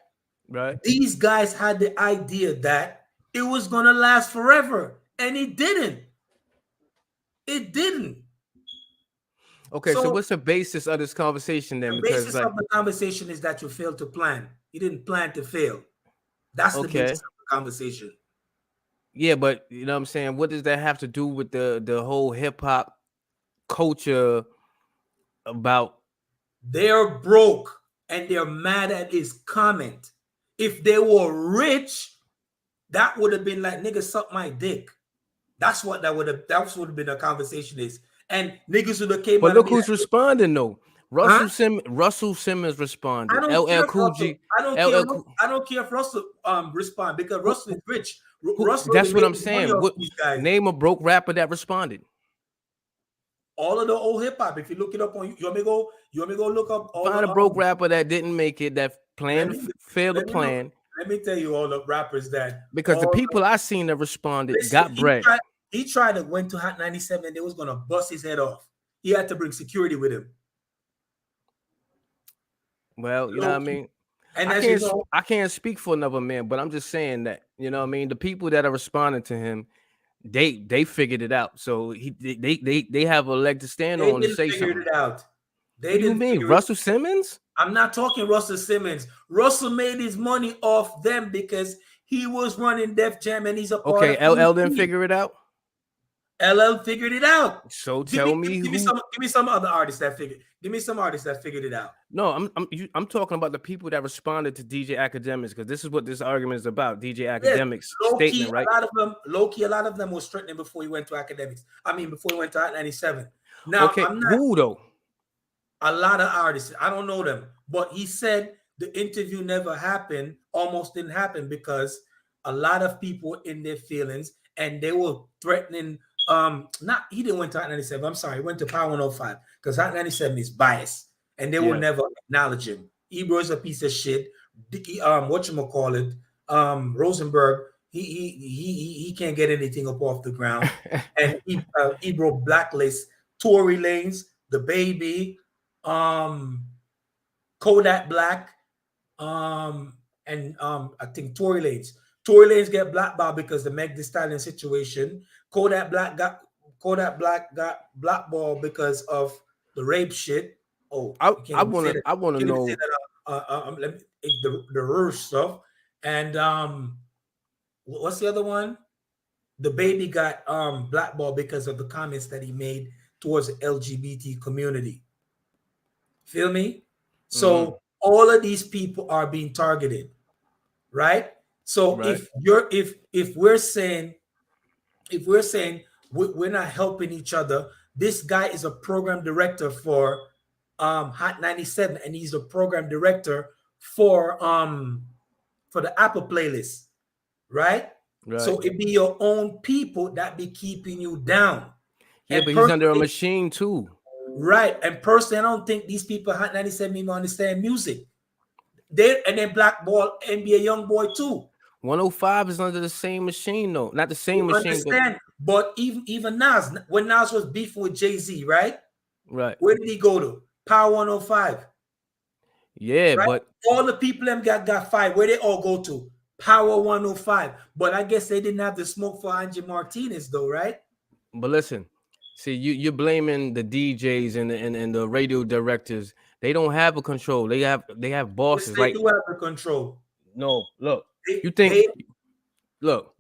Right. These guys had the idea that it was going to last forever. And it didn't. It didn't. Okay, so So what's the basis of this conversation then? the Because basis like, of the conversation is that you failed to plan. You didn't plan to fail. That's the okay, basis of the conversation. yeah, but you know what I'm saying? What does that have to do with the whole hip hop culture about? They're broke and they're mad at his comment. If they were rich, that would have been like, nigga, suck my dick. That's what that would have been a conversation is. And niggas would have came But out and look be who's like, responding though. huh? Russell Simmons I responded. don't LL care if Cool Russell, G, LL I don't care if Russell respond because who, Russell is rich. who, Russell that's already what made I'm his money saying. off What these guys. name a broke rapper that responded? All of the old hip hop. If you look it up on you want me to go look up all Find the a broke rapper that didn't make it, that let me failed to let me look, plan. let me tell you all the rappers that Because the all people I seen that responded listen, got bread. he tried to went to Hot 97 and they was gonna bust his head off. He had to bring security with him. Well, you know what I mean? And as you know, I can't speak for another man, but I'm just saying that, you know what I mean? The people that are responding to him, they figured it out. So they have a leg to stand they on to didn't say figure something. it out. They What do you didn't mean? figure Russell Simmons? I'm not talking Russell Simmons. Russell made his money off them because he was running Def Jam and he's a part Okay, of LL didn't ET. figure it out. LL figured it out. So tell me give who. me some other artists that figured. Give me some artists that figured it out. No, I'm talking about the people that responded to DJ Akademiks, because this is what this argument is about. DJ Akademiks statement, right? Low key, a lot of them was threatening before he went to Academics. I mean, before he went to Hot 97. Now, Okay, I'm not who though? a lot of artists. I don't know them, but he said the interview never happened, almost didn't happen because a lot of people in their feelings and they were threatening. Not he didn't went to Hot 97. I'm sorry, he went to Power 105 because Hot 97 is biased and they will never acknowledge him. Ebro is a piece of shit. Whatchamacallit, Rosenberg, he can't get anything up off the ground. And Ebro blacklist Tory Lanez, the baby, Kodak Black, and I think Tory Lanez. Tory Lanez get blackballed because the Meg Thee Stallion situation. Kodak Black got blackballed because of the rape shit. Oh, I want to know the Rush stuff. And what's the other one? The baby got blackballed because of the comments that he made towards the LGBT community. Feel me? So all of these people are being targeted, right? So if we're saying we're not helping each other, this guy is a program director for Hot 97, and he's a program director for the Apple playlist, right? So it be your own people that be keeping you down. Yeah, and but he's under a machine too. Right. And personally, I don't think these people Hot 97 even understand music. And then blackball NBA young boy too. 105 is under the same machine, though. Not the same machine. Understand, but even Nas, when Nas was beefing with Jay-Z, right? Right. Where did he go to? Power 105. Yeah, right? But all the people them got fired. Where they all go to? Power 105. But I guess they didn't have the smoke for Angie Martinez, though, right? But listen, see, you're blaming the DJs and the radio directors. They don't have a control. They have bosses. Yes, they do have a control. No, look. Look,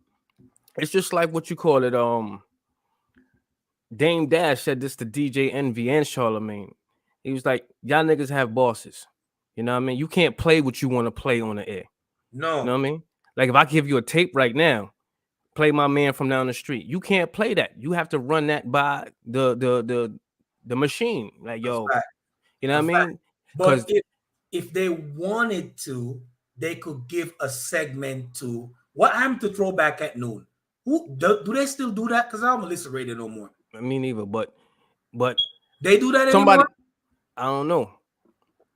it's just like what you call it. Dame Dash said this to DJ Envy and Charlemagne. He was like, y'all niggas have bosses. You know what I mean? You can't play what you want to play on the air. No. You know what I mean? Like if I give you a tape right now, play my man from down the street. You can't play that. You have to run that by the machine. Like, yo, you know what I mean? But if they wanted to, they could give a segment to what happened to Throwback at Noon. Who do they still do that? Because I don't listen to radio no more. Me neither, but they do that anymore? I don't know.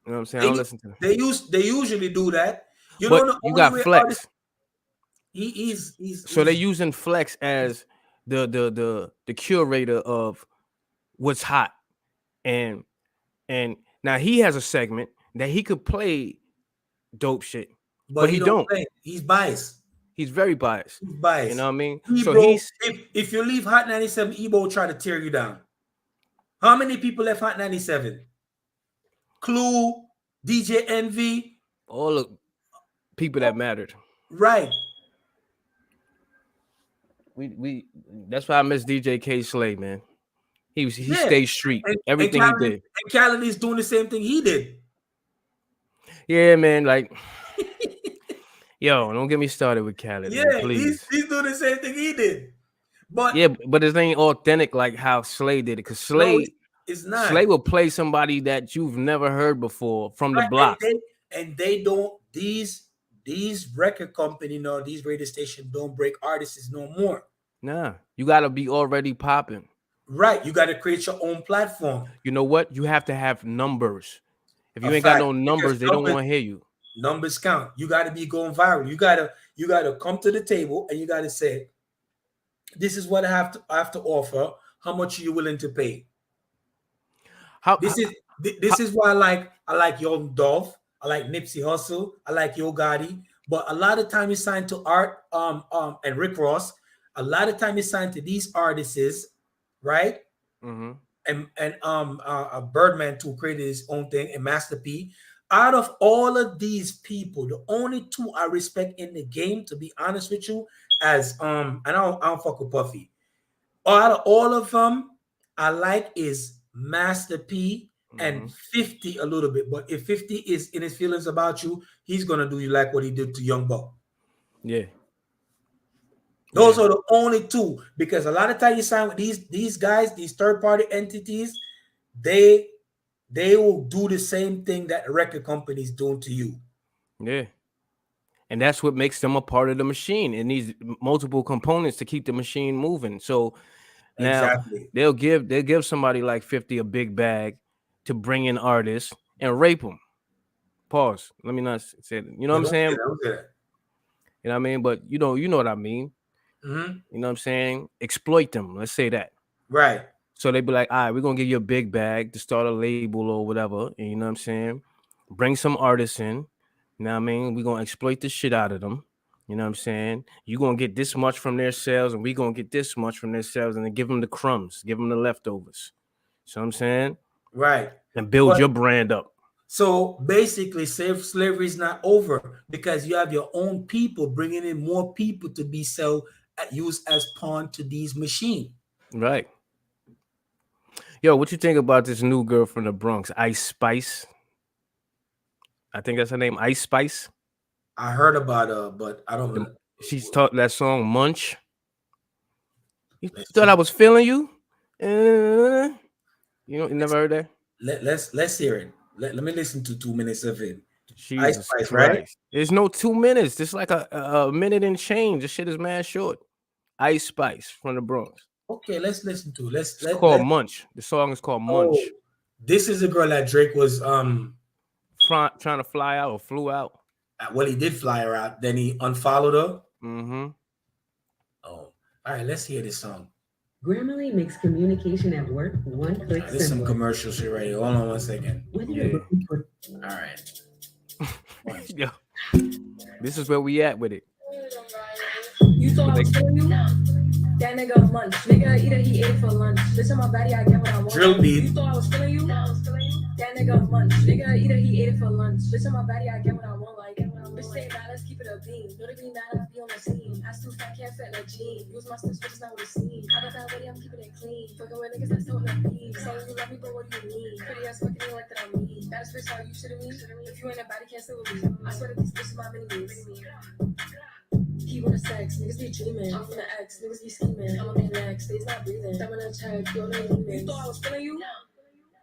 You know what I'm saying? I don't listen to them. They usually do that. You got Flex. He's so they're using Flex as the curator of what's hot, and now he has a segment that he could play dope shit, but he don't. He's biased. He's very biased. He's biased. You know what I mean? Ebro, So he's if you leave Hot 97, Ebro will try to tear you down. How many people left Hot 97? Clue, DJ Envy, all the people that mattered. right? We that's why I miss DJ K Slay, man. He stayed street. Everything he did. And Khaled's doing the same thing he did. Yeah, man. Like, yo, don't get me started with Khaled. Yeah, man, please. He's doing the same thing he did. But yeah, but it ain't authentic like how Slay did it. Because Slay is not. Slay will play somebody that you've never heard before from the block. And they don't, these record company, these radio stations don't break artists no more. Nah, you gotta be already popping. Right. You gotta create your own platform. You know what? You have to have numbers. If you ain't got no numbers, they don't want to hear you. Numbers count. You gotta be going viral. You gotta come to the table and you gotta say, this is what I have to offer. How much are you willing to pay? This is why I like Young Dolph. I like Nipsey Hussle. I like Yo Gotti. But a lot of time you sign to Art and Rick Ross. A lot of time you sign to these artists, right? Mm-hmm. And Birdman too created his own thing, and Master P. Out of all of these people, the only two I respect in the game, to be honest with you, as and I don't fuck with Puffy. Out of all of them, I like is Master P and 50 a little bit. But if 50 is in his feelings about you, he's gonna do you like what he did to Young Buck. Yeah. Those are the only two, because a lot of times you sign with these guys, these third-party entities, they will do the same thing that the record company's doing to you. Yeah. And that's what makes them a part of the machine. It needs multiple components to keep the machine moving. So now they'll give somebody like 50 a big bag to bring in artists and rape them. Pause. Let me not say it. You know what I'm saying? You know what I mean? But you know what I mean. Mm-hmm. You know what I'm saying? Exploit them. Let's say that. Right. So they be like, all right, we're gonna give you a big bag to start a label or whatever. And you know what I'm saying? Bring some artists in. You know what I mean? We're gonna exploit the shit out of them. You know what I'm saying? You're gonna get this much from their sales, and we're gonna get this much from their sales, and then give them the crumbs, give them the leftovers. You know what I'm saying? Right. And build your brand up. So basically, slavery is not over, because you have your own people bringing in more people to be used as pawn to these machines. Right. Yo, what you think about this new girl from the Bronx, Ice Spice? I think that's her name, Ice Spice. I heard about her, but I don't know. She's taught that song Munch. You thought I was feeling you? You never heard that? Let's hear it. Let me listen to 2 minutes of it. Jesus Ice Spice, Christ. right? There's no 2 minutes. It's like a minute and change. This shit is mad short. Ice Spice from the Bronx. Okay, let's listen to it. It's called Munch. The song is called Munch. This is a girl that Drake was trying to fly out or flew out. Well, he did fly her out. Then he unfollowed her. Mm-hmm. Oh, all right. Let's hear this song. Grammarly makes communication at work one click There's some commercial shit right here. Hold on 1 second. All right. Yo, this is where we at with it. You thought I was killing you? That nigga Munch. Nigga either he ate for lunch. Bitch on my body, I get what I want. Drill beat. You thought I was killing you? That nigga Munch. Nigga either he ate it for lunch. Bitch on my body, I get what I want. Like, bitch say nah, let's keep it a beam. Know the green I be on the scene. I still fat, can't fit in a jean. Use my stitch, bitch, not with a scene. I got that way, I'm keeping it clean. Fucking with niggas that's still in the beam. Saying you love me, but what do you mean? Pretty ass fucking me like that I mean. That's bitch how you shitting me. If you ain't a body, can't sit with me. I swear to these bitches, my mini-me's. He wanna sex, niggas be dreaming. I'm from the X, niggas be scheming. I'm a maniac, stays not breathing. Thumb in a check, yo, no demons. You thought I was feeling you?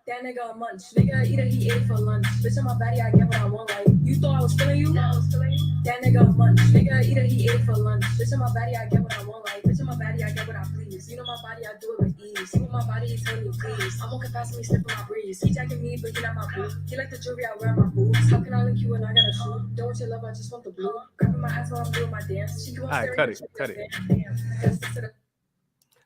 That nigga Munch. Nigga either he ate for lunch. Bitch on my body, I get what I want. Like, you thought I was feeling you? That nigga Munch. Nigga either he ate for lunch. Bitch on my body, I get what I want. Like, bitch on my body, I get what I please. You know my body, I do it with ease. See what my body, he tell me please. I'm on capacity, slipping my breeze. He jacking me, but he not my boo. He like the jewelry I wear on my boobs. How can I link you when I got a shoe? Don't want your love, I just want the blue. Grabbing my ass while I'm doing my dance. She All right, cut it.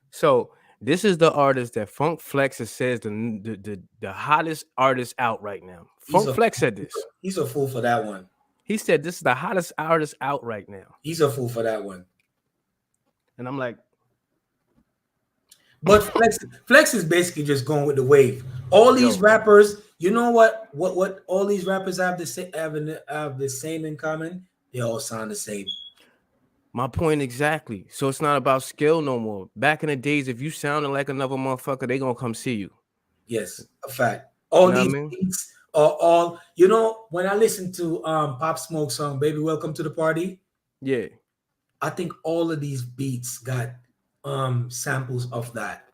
So this is the artist that Funk Flex says the hottest artist out right now. Funk Flex said this. He's a fool for that one. He said this is the hottest artist out right now. He's a fool for that one. And I'm like, but Flex is basically just going with the wave. All these rappers, you know what all these rappers have the same in common? They all sound the same. my point exactly. So it's not about skill no more. Back in the days, if you sounded like another motherfucker, they gonna come see you. Yes, a fact. All You know these what I mean? beats are all, you know, when I listen to Pop Smoke song, Baby Welcome to the Party, Yeah. I think all of these beats got samples of that.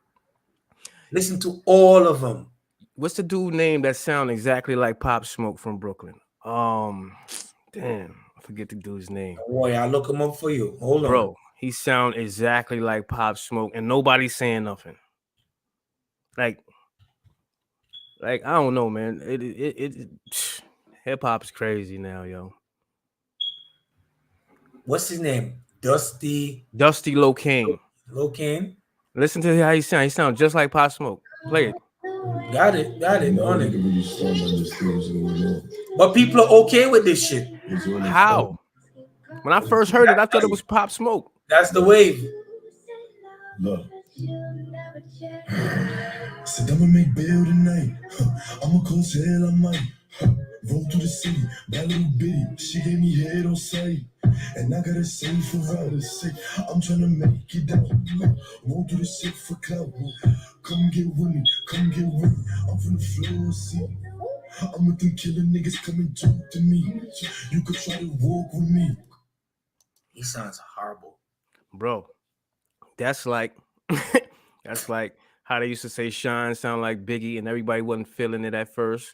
Listen to all of them. What's the dude name that sound exactly like Pop Smoke from Brooklyn? Damn, I forget the dude's name. Boy, I'll look him up for you. Hold on. Bro, he sound exactly like Pop Smoke, and nobody's saying nothing. Like I don't know, man. Hip hop is crazy now, yo. What's his name? Dusty Locaine. Locaine. Listen to how he sound. He sounds just like Pop Smoke. Play it. Got it on it. But people are okay with this shit. How? When I first heard it, I thought it was Pop Smoke. That's the wave. Look. Said I'ma make bail tonight. I'ma close hell, I might. Roll through the city, that little bitty. She gave me head on sight. And I gotta say for riders' sake, I'm trying to make it out. Roll through the shit for clout. Come get with me, come get with me. I'm from the floor, see. I'm with them killer niggas coming to me. You could try to walk with me. He sounds horrible. Bro, that's like how they used to say Shine sound like Biggie, and everybody wasn't feeling it at first.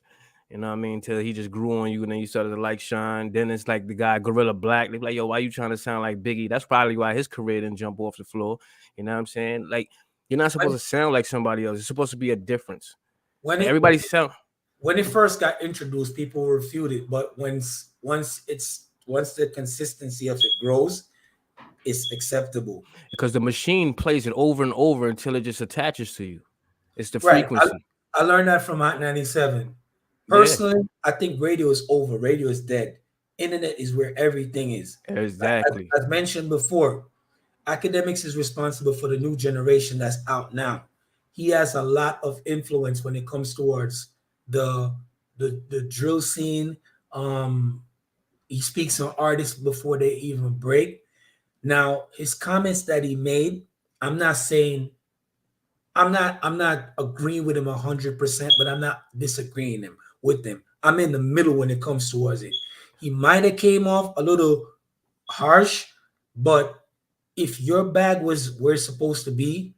You know what I mean? Until he just grew on you, and then you started to like Shine. Then it's like the guy Gorilla Black. They're like, yo, why you trying to sound like Biggie? That's probably why his career didn't jump off the floor. You know what I'm saying? Like, you're not supposed to sound like somebody else. It's supposed to be a difference. When it first got introduced, people refute it. But once the consistency of it grows, it's acceptable. Because the machine plays it over and over until it just attaches to you. It's the frequency. I learned that from Hot 97. Personally, I think radio is over. Radio is dead. Internet is where everything is. Exactly. As mentioned before, Akademiks is responsible for the new generation that's out now. He has a lot of influence when it comes towards the drill scene. He speaks on artists before they even break. Now, his comments that he made, I'm not agreeing with him 100%, but I'm not disagreeing with him. I'm in the middle when it comes towards it. He might have came off a little harsh, but if your bag was where it's supposed to be,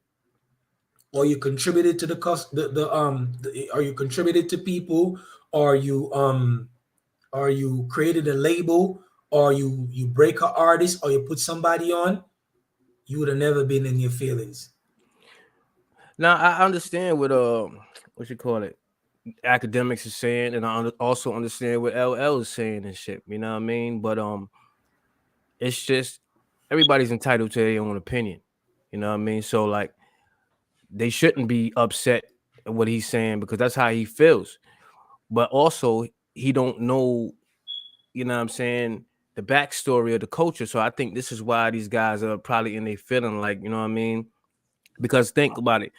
or you contributed to or you contributed to people, or you created a label, or you break an artist, or you put somebody on, you would have never been in your feelings. Now I understand what Akademiks is saying, and I also understand what LL is saying and shit. You know what I mean? But it's just everybody's entitled to their own opinion. You know what I mean? So like, they shouldn't be upset at what he's saying because that's how he feels. But also, he don't know, you know what I'm saying, the backstory of the culture. So I think this is why these guys are probably in their feeling, like, you know what I mean? Because think about it.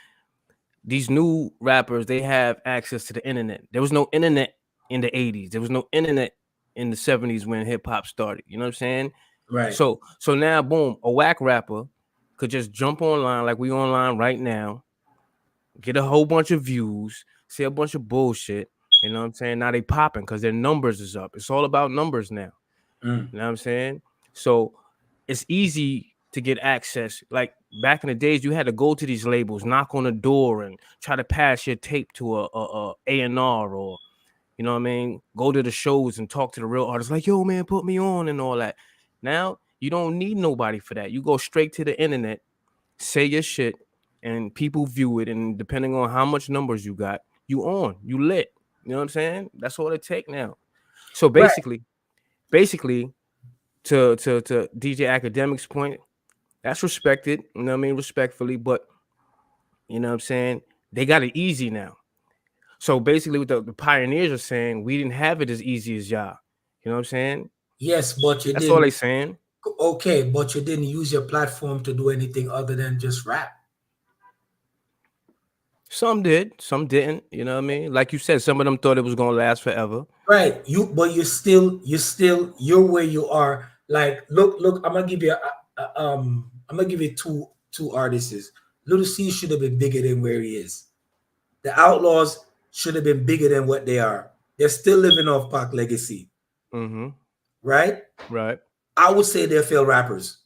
These new rappers, they have access to the internet. There was no internet in the 80s. There was no internet in the 70s when hip hop started. You know what I'm saying? Right. So now, boom, a whack rapper could just jump online like we online right now, get a whole bunch of views, say a bunch of bullshit. You know what I'm saying? Now they popping because their numbers is up. It's all about numbers now. You know what I'm saying? So it's easy to get access. Like back in the days, you had to go to these labels, knock on the door, and try to pass your tape to a A&R, or, you know what I mean, go to the shows and talk to the real artists like, yo, man, put me on and all that. Now you don't need nobody for that. You go straight to the internet, say your shit, and people view it. And depending on how much numbers you got, you on, you lit. You know what I'm saying? That's all it take now. So basically, to DJ Akademiks' point, that's respected. You know what I mean? Respectfully, but you know what I'm saying? They got it easy now. So basically, what the pioneers are saying, we didn't have it as easy as y'all. You know what I'm saying? Yes, but you That's all they didn't. saying. Okay, but you didn't use your platform to do anything other than just rap. Some did, some didn't. You know what I mean? Like you said, some of them thought it was gonna last forever. Right. But you're where you are. Like, look. I'm gonna give you two artists. Little C should have been bigger than where he is. The Outlaws should have been bigger than what they are. They're still living off Pac legacy, Mm-hmm. right? Right. I would say they're failed rappers.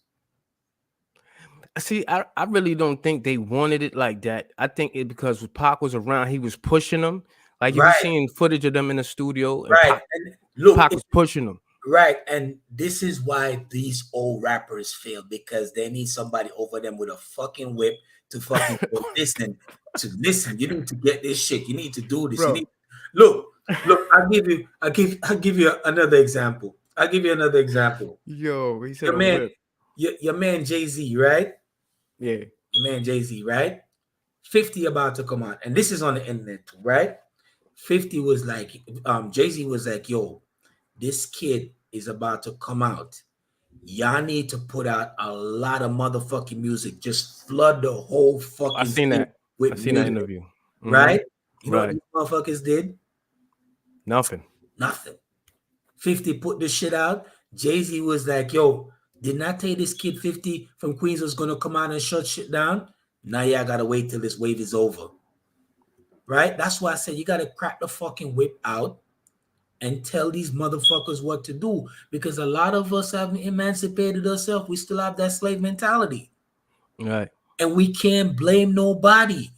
See, I really don't think they wanted it like that. I think it because Pac was around, he was pushing them. Like you be Right, seeing footage of them in the studio, and right. And look, Pac was pushing them. right. And this is why these old rappers fail, because they need somebody over them with a fucking whip to fucking go, listen. You need to get this shit. You need to do this. You Bro. need look. I'll give you another example. I'll give you another example. Yo, he said Your a man, whip. your man Jay-Z, right? Yeah. Your man Jay-Z, right? 50 about to come out, and this is on the internet too, right? 50 was like, Jay-Z was like, yo, this kid is about to come out. Y'all need to put out a lot of motherfucking music. Just flood the whole fucking I seen thing that. with I seen that music, interview. Mhm. right? You know Right. what these motherfuckers did? Nothing. Nothing. 50 put this shit out. Jay-Z was like, yo, didn't I tell you this kid 50 from Queens was gonna come out and shut shit down? Now y'all gotta wait till this wave is over. Right? That's why I said you gotta crack the fucking whip out and tell these motherfuckers what to do. Because a lot of us haven't emancipated ourselves. We still have that slave mentality. Right. And we can't blame nobody.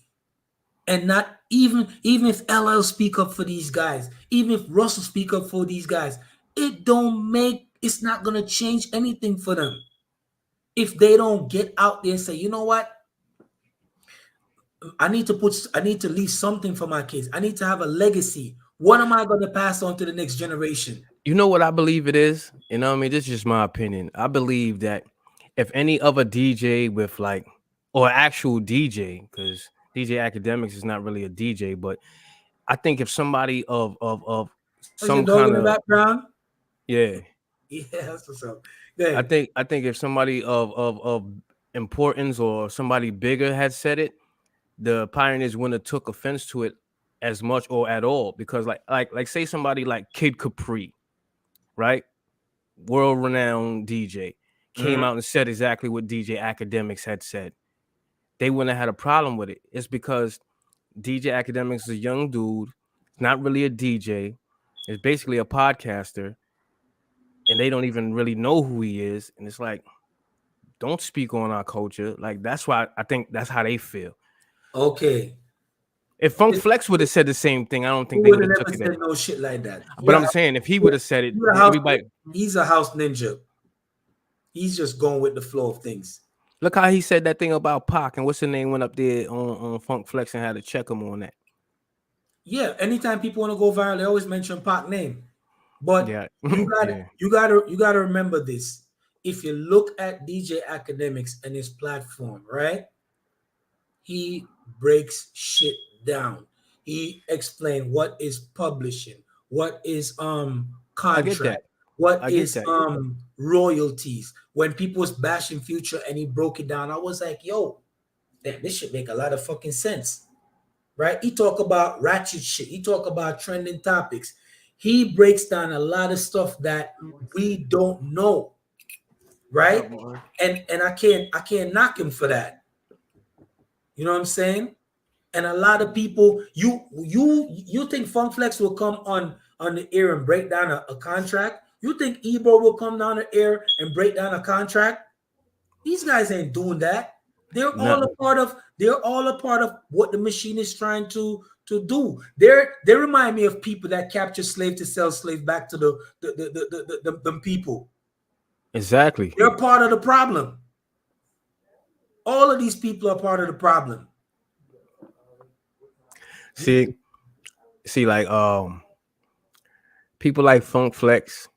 And not even if LL speak up for these guys, even if Russell speak up for these guys, it's not gonna change anything for them if they don't get out there and say, you know what, I need to leave something for my kids. I need to have a legacy. What am I going to pass on to the next generation? You know what I believe it is? You know what I mean? This is just my opinion. I believe that if any other DJ with like, or actual DJ, because DJ Akademiks is not really a DJ, but I think if somebody of Oh, your some dog in kind the of, background? yeah, Yeah, that's what's up. Good. I think if somebody of importance or somebody bigger had said it, the pioneers wouldn't have took offense to it as much or at all, because like say somebody like Kid Capri, right? World renowned DJ came out and said exactly what DJ Akademiks had said. They wouldn't have had a problem with it. It's because DJ Akademiks is a young dude, not really a DJ, is basically a podcaster, and they don't even really know who he is. And it's like, don't speak on our culture. Like, that's why I think that's how they feel. Okay. If Funk Flex would have said the same thing, I don't He think they would would have have never took it. said no shit like that. But I'm saying if he would have said it, everybody He's a house ninja. He's just going with the flow of things. look how he said that thing about Pac, and what's the name went up there on Funk Flex and had to check him on that. Yeah, anytime people want to go viral, they always mention Pac name. But Yeah. you gotta remember this. If you look at DJ Akademiks and his platform, right? He breaks shit down. He explained what is publishing, what is I get contract, that. what I get is that. royalties. When people was bashing Future and he broke it down, I was like, yo, this should make a lot of fucking sense. Right? He talk about ratchet shit. He talk about trending topics. He breaks down a lot of stuff that we don't know. Right? And I can't knock him for that. You know what I'm saying? And a lot of people, you think Funk Flex will come on the air and break down a contract? You think Ebro will come down the air and break down a contract? These guys ain't doing that. They're all a part of what the machine is trying to do. They remind me of people that capture slave to sell slave back to the people. Exactly. They're part of the problem. All of these people are part of the problem. See, like people like Funk Flex,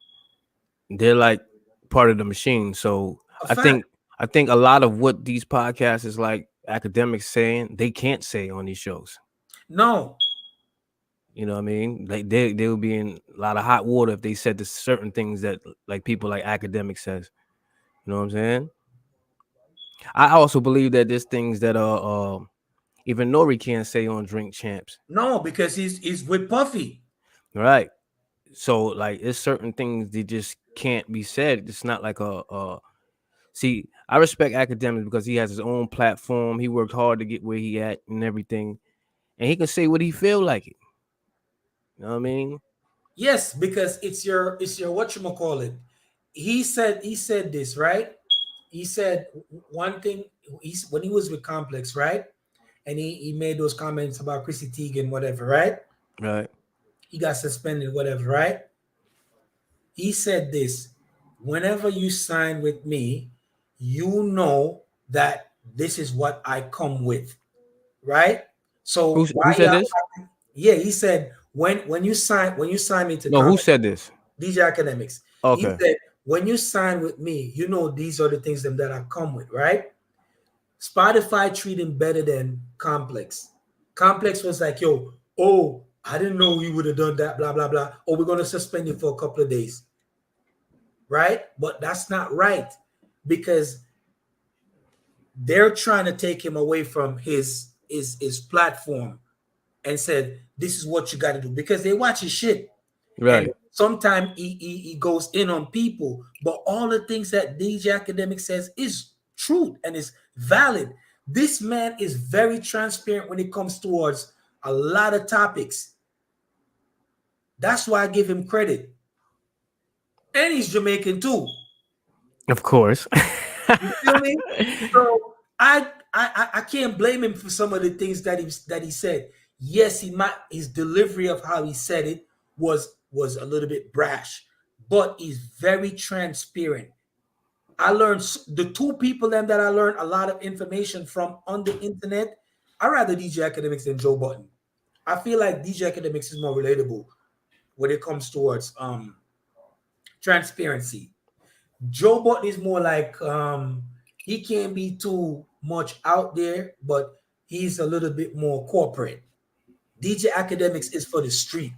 they're like part of the machine. So I think a lot of what these podcasts is like Akademiks saying, they can't say on these shows. No. You know what I mean? Like they would be in a lot of hot water if they said the certain things that like people like Academic says. You know what I'm saying? I also believe that there's things that even Nori can't say on Drink Champs. No, because he's with Puffy. Right. So like it's certain things that just can't be said. It's not like a see, I respect Academics because he has his own platform. He worked hard to get where he at and everything. And he can say what he feel like it. You know what I mean? Yes, because it's your whatchamacallit. He said this, right? He said one thing when he was with Complex, right? And he made those comments about Chrissy Teigen, whatever, right? Right. He got suspended, whatever, right? He said this: whenever you sign with me, you know that this is what I come with, right? So Who why said y'all? this? Yeah, he said when you sign me to No, who Complex, said this? DJ Academics. He Okay. said, when you sign with me, you know these are the things that I come with, right? Spotify treat him better than Complex. Complex was like, yo, oh, I didn't know we would have done that, blah, blah, blah. Oh, we're gonna suspend you for a couple of days. Right? But that's not right because they're trying to take him away from his platform and said, this is what you got to do because they watch his shit. And Right. sometimes he goes in on people, but all the things that DJ Academic says is truth and is valid. This man is very transparent when it comes towards a lot of topics. That's why I give him credit. And he's Jamaican too. Of course. You feel me? So I can't blame him for some of the things that he said. Yes, his delivery of how he said it was a little bit brash, but he's very transparent. I learned the two people then that I learned a lot of information from on the internet. I rather DJ Academics than Joe Button. I feel like DJ Academics is more relatable when it comes towards transparency. Joe Button is more like he can't be too much out there, but he's a little bit more corporate. DJ Academics is for the street.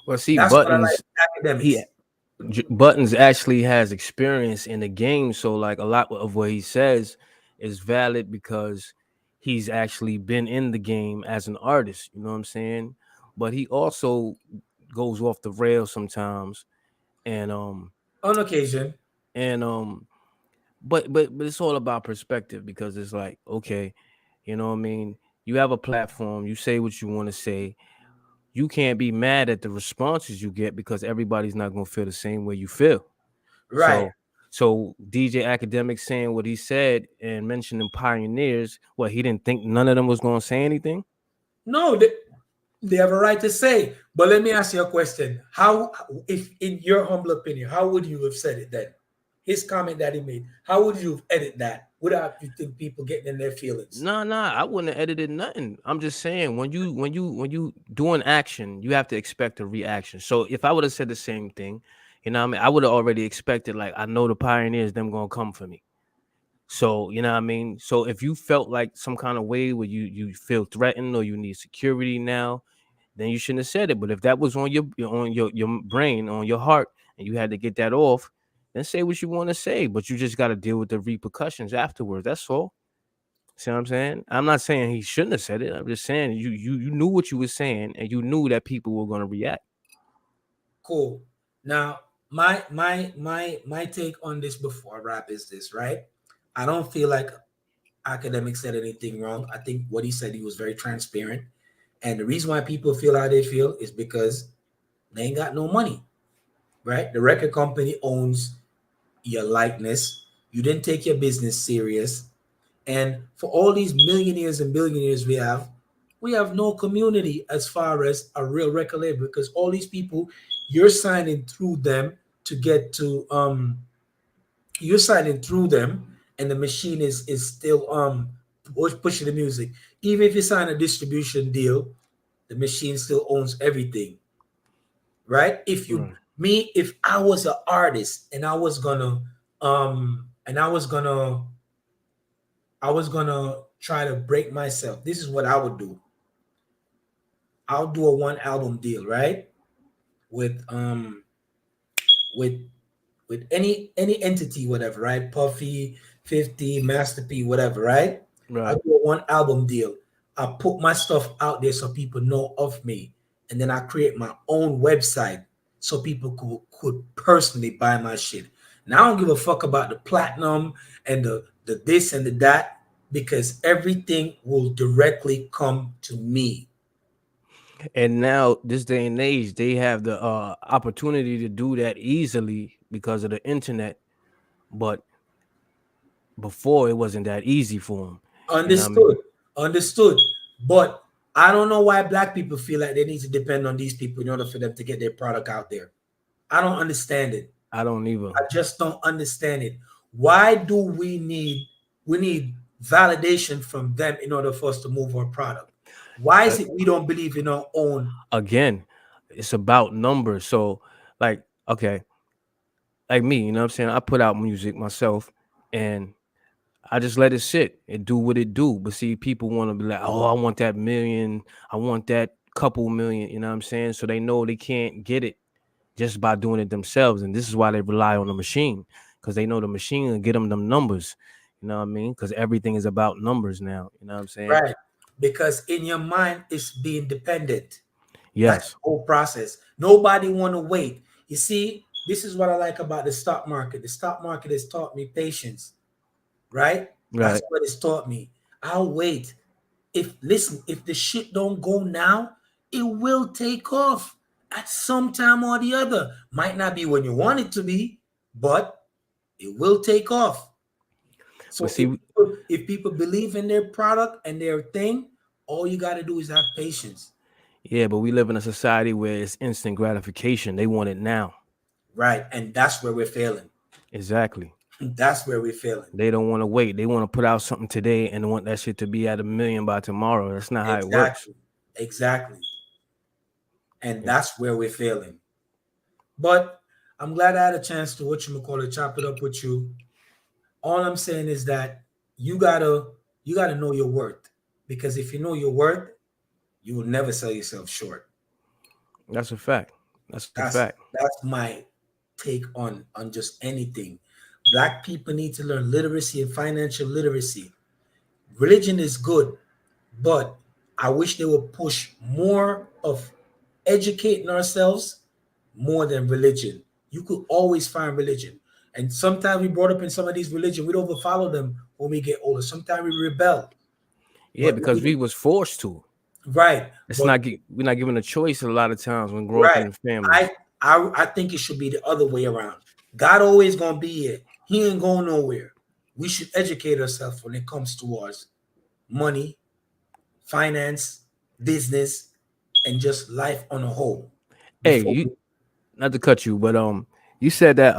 Well, see, That's what I Buttons, like. he Academics. Buttons actually has experience in the game, so like a lot of what he says is valid because he's actually been in the game as an artist. You know what I'm saying? But he also goes off the rails sometimes, and On occasion. and but it's all about perspective because it's like okay, you know what I mean. You have a platform. You say what you want to say. You can't be mad at the responses you get because everybody's not going to feel the same way you feel. Right. So DJ Academic saying what he said and mentioning pioneers, what he didn't think none of them was going to say anything. No, they have a right to say. But let me ask you a question. How, if in your humble opinion, how would you have said it then? His comment that he made, how would you have edited that without you think people getting in their feelings? Nah, I wouldn't have edited nothing. I'm just saying when you doing action, you have to expect a reaction. So if I would have said the same thing, you know what I mean, I would have already expected like I know the pioneers them gonna come for me. So you know what I mean. So if you felt like some kind of way where you feel threatened or you need security now, then you shouldn't have said it. But if that was on your brain, on your heart, and you had to get that off, then say what you want to say. But you just got to deal with the repercussions afterwards. That's all. See what I'm saying? I'm not saying he shouldn't have said it. I'm just saying you knew what you were saying and you knew that people were going to react. Cool. Now, my take on this before I wrap is this, right? I don't feel like Academic said anything wrong. I think what he said, he was very transparent. And the reason why people feel how they feel is because they ain't got no money, right? The record company owns your likeness. You didn't take your business serious. And for all these millionaires and billionaires we have no community as far as a real record label because all these people you're signing through them to get to you're signing through them and the machine is still pushing the music. Even if you sign a distribution deal, the machine still owns everything, right? Right. If I was an artist and I was gonna try to break myself. This is what I would do. I'll do a 1 album deal, right? With with any entity, whatever, right? Puffy, 50, Master P, whatever, right? I Right. do a 1 album deal. I put my stuff out there so people know of me, and then I create my own website so people could personally buy my shit. Now I don't give a fuck about the platinum and the this and the that because everything will directly come to me. And now this day and age, they have the opportunity to do that easily because of the internet. But before, it wasn't that easy for them. You know what I Understood. mean? Understood. But I don't know why black people feel like they need to depend on these people in order for them to get their product out there. I don't understand it. I don't either. I just don't understand it. Why do we need validation from them in order for us to move our product? Why Uh, is it we don't believe in our own? Again, it's about numbers. So, like, okay, like me, you know what I'm saying? I put out music myself, and I just let it sit and do what it do. But see, people want to be like, oh, I want that million, I want that couple million, you know what I'm saying? So they know they can't get it just by doing it themselves. And this is why they rely on the machine, because they know the machine will get them numbers. You know what I mean? Because everything is about numbers now. You know what I'm saying? Right. Because in your mind, it's being dependent. That's the Yes. whole process. Nobody want to wait. You see, this is what I like about the stock market. The stock market has taught me patience, right? That's Right. what it's taught me. I'll wait. If the shit don't go now, it will take off at some time or the other. Might not be when you want it to be, but it will take off. But So see, if people believe in their product and their thing, all you got to do is have patience. yeah, but we live in a society where it's instant gratification. They want it now. Right. And that's where we're failing. Exactly. That's where we're failing. They don't want to wait. They want to put out something today and want that shit to be at 1 million by tomorrow. That's not how it works. Exactly. Exactly. And It's, that's where we're failing. But I'm glad I had a chance to chop it up with you. All I'm saying is that you gotta know your worth. Because if you know your worth, you will never sell yourself short. that's a fact. That's a That's fact. that's my take on just anything. Black people need to learn literacy and financial literacy. Religion is good, but I wish they would push more of educating ourselves more than religion. You could always find religion. And sometimes we brought up in some of these religion, we don't even follow them when we get older. Sometimes we rebel. Yeah, But because we was forced to. right. It's But not we're not given a choice a lot of times when grow up right. in families. I think it should be the other way around. God always gonna be here. He ain't going nowhere. We should educate ourselves when it comes towards money, finance, business, and just life on a whole. Hey, Before you not to cut you, but you said that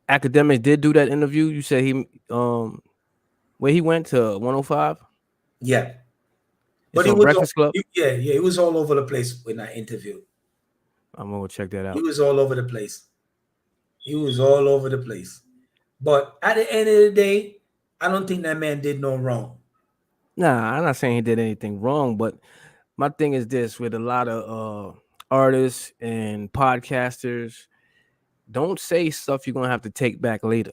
Academics did do that interview. You said he where he went to 105. yeah. But It's on Breakfast Club. he was all over the place when I interviewed. I'm gonna go check that He out. was all over the place. He was all over the place. But at the end of the day, I don't think that man did no wrong. Nah, I'm not saying he did anything wrong, but my thing is this: with a lot of artists and podcasters, don't say stuff you're gonna have to take back later.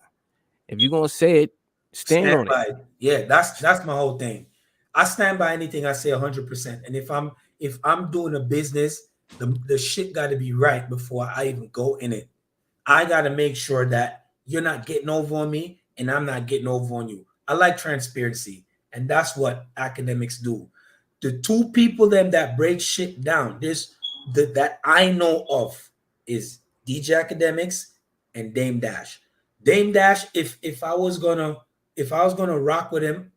If you're gonna say it, stand Stand on it. by it. Yeah, that's my whole thing. I stand by anything I say 100%. And if I'm doing a business, the shit got to be right before I even go in it. I got to make sure that you're not getting over on me and I'm not getting over on you. I like transparency, and that's what academics do. The two people them that break shit down, that I know of is DJ Academics and Dame Dash. Dame Dash, if I was gonna rock with him,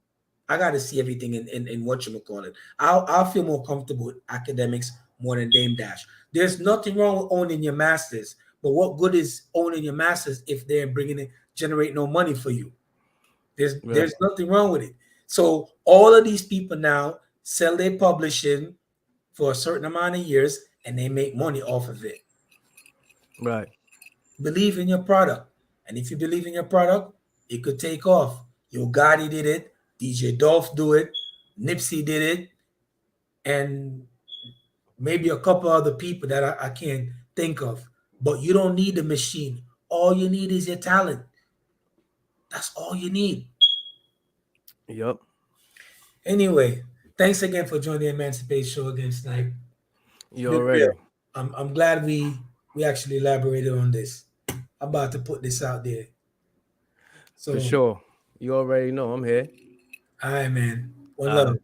I got to see everything in what you call it. I'll feel more comfortable with Academics more than Dame Dash. There's nothing wrong with owning your masters, but what good is owning your masters if they're bringing it generate no money for you? Right, There's nothing wrong with it. So all of these people now sell their publishing for a certain amount of years and they make money off of it. right. Believe in your product, and if you believe in your product, it could take off. Yo Gotti did it, DJ Dolph do it, Nipsey did it, and maybe a couple other people that I can't think of. But you don't need the machine. All you need is your talent. That's all you need. Yep. Anyway, thanks again for joining the Emancipate Show again tonight. You already. I'm glad we actually elaborated on this. I'm about to put this out there. So For sure. You already know I'm here. all right, man. One love.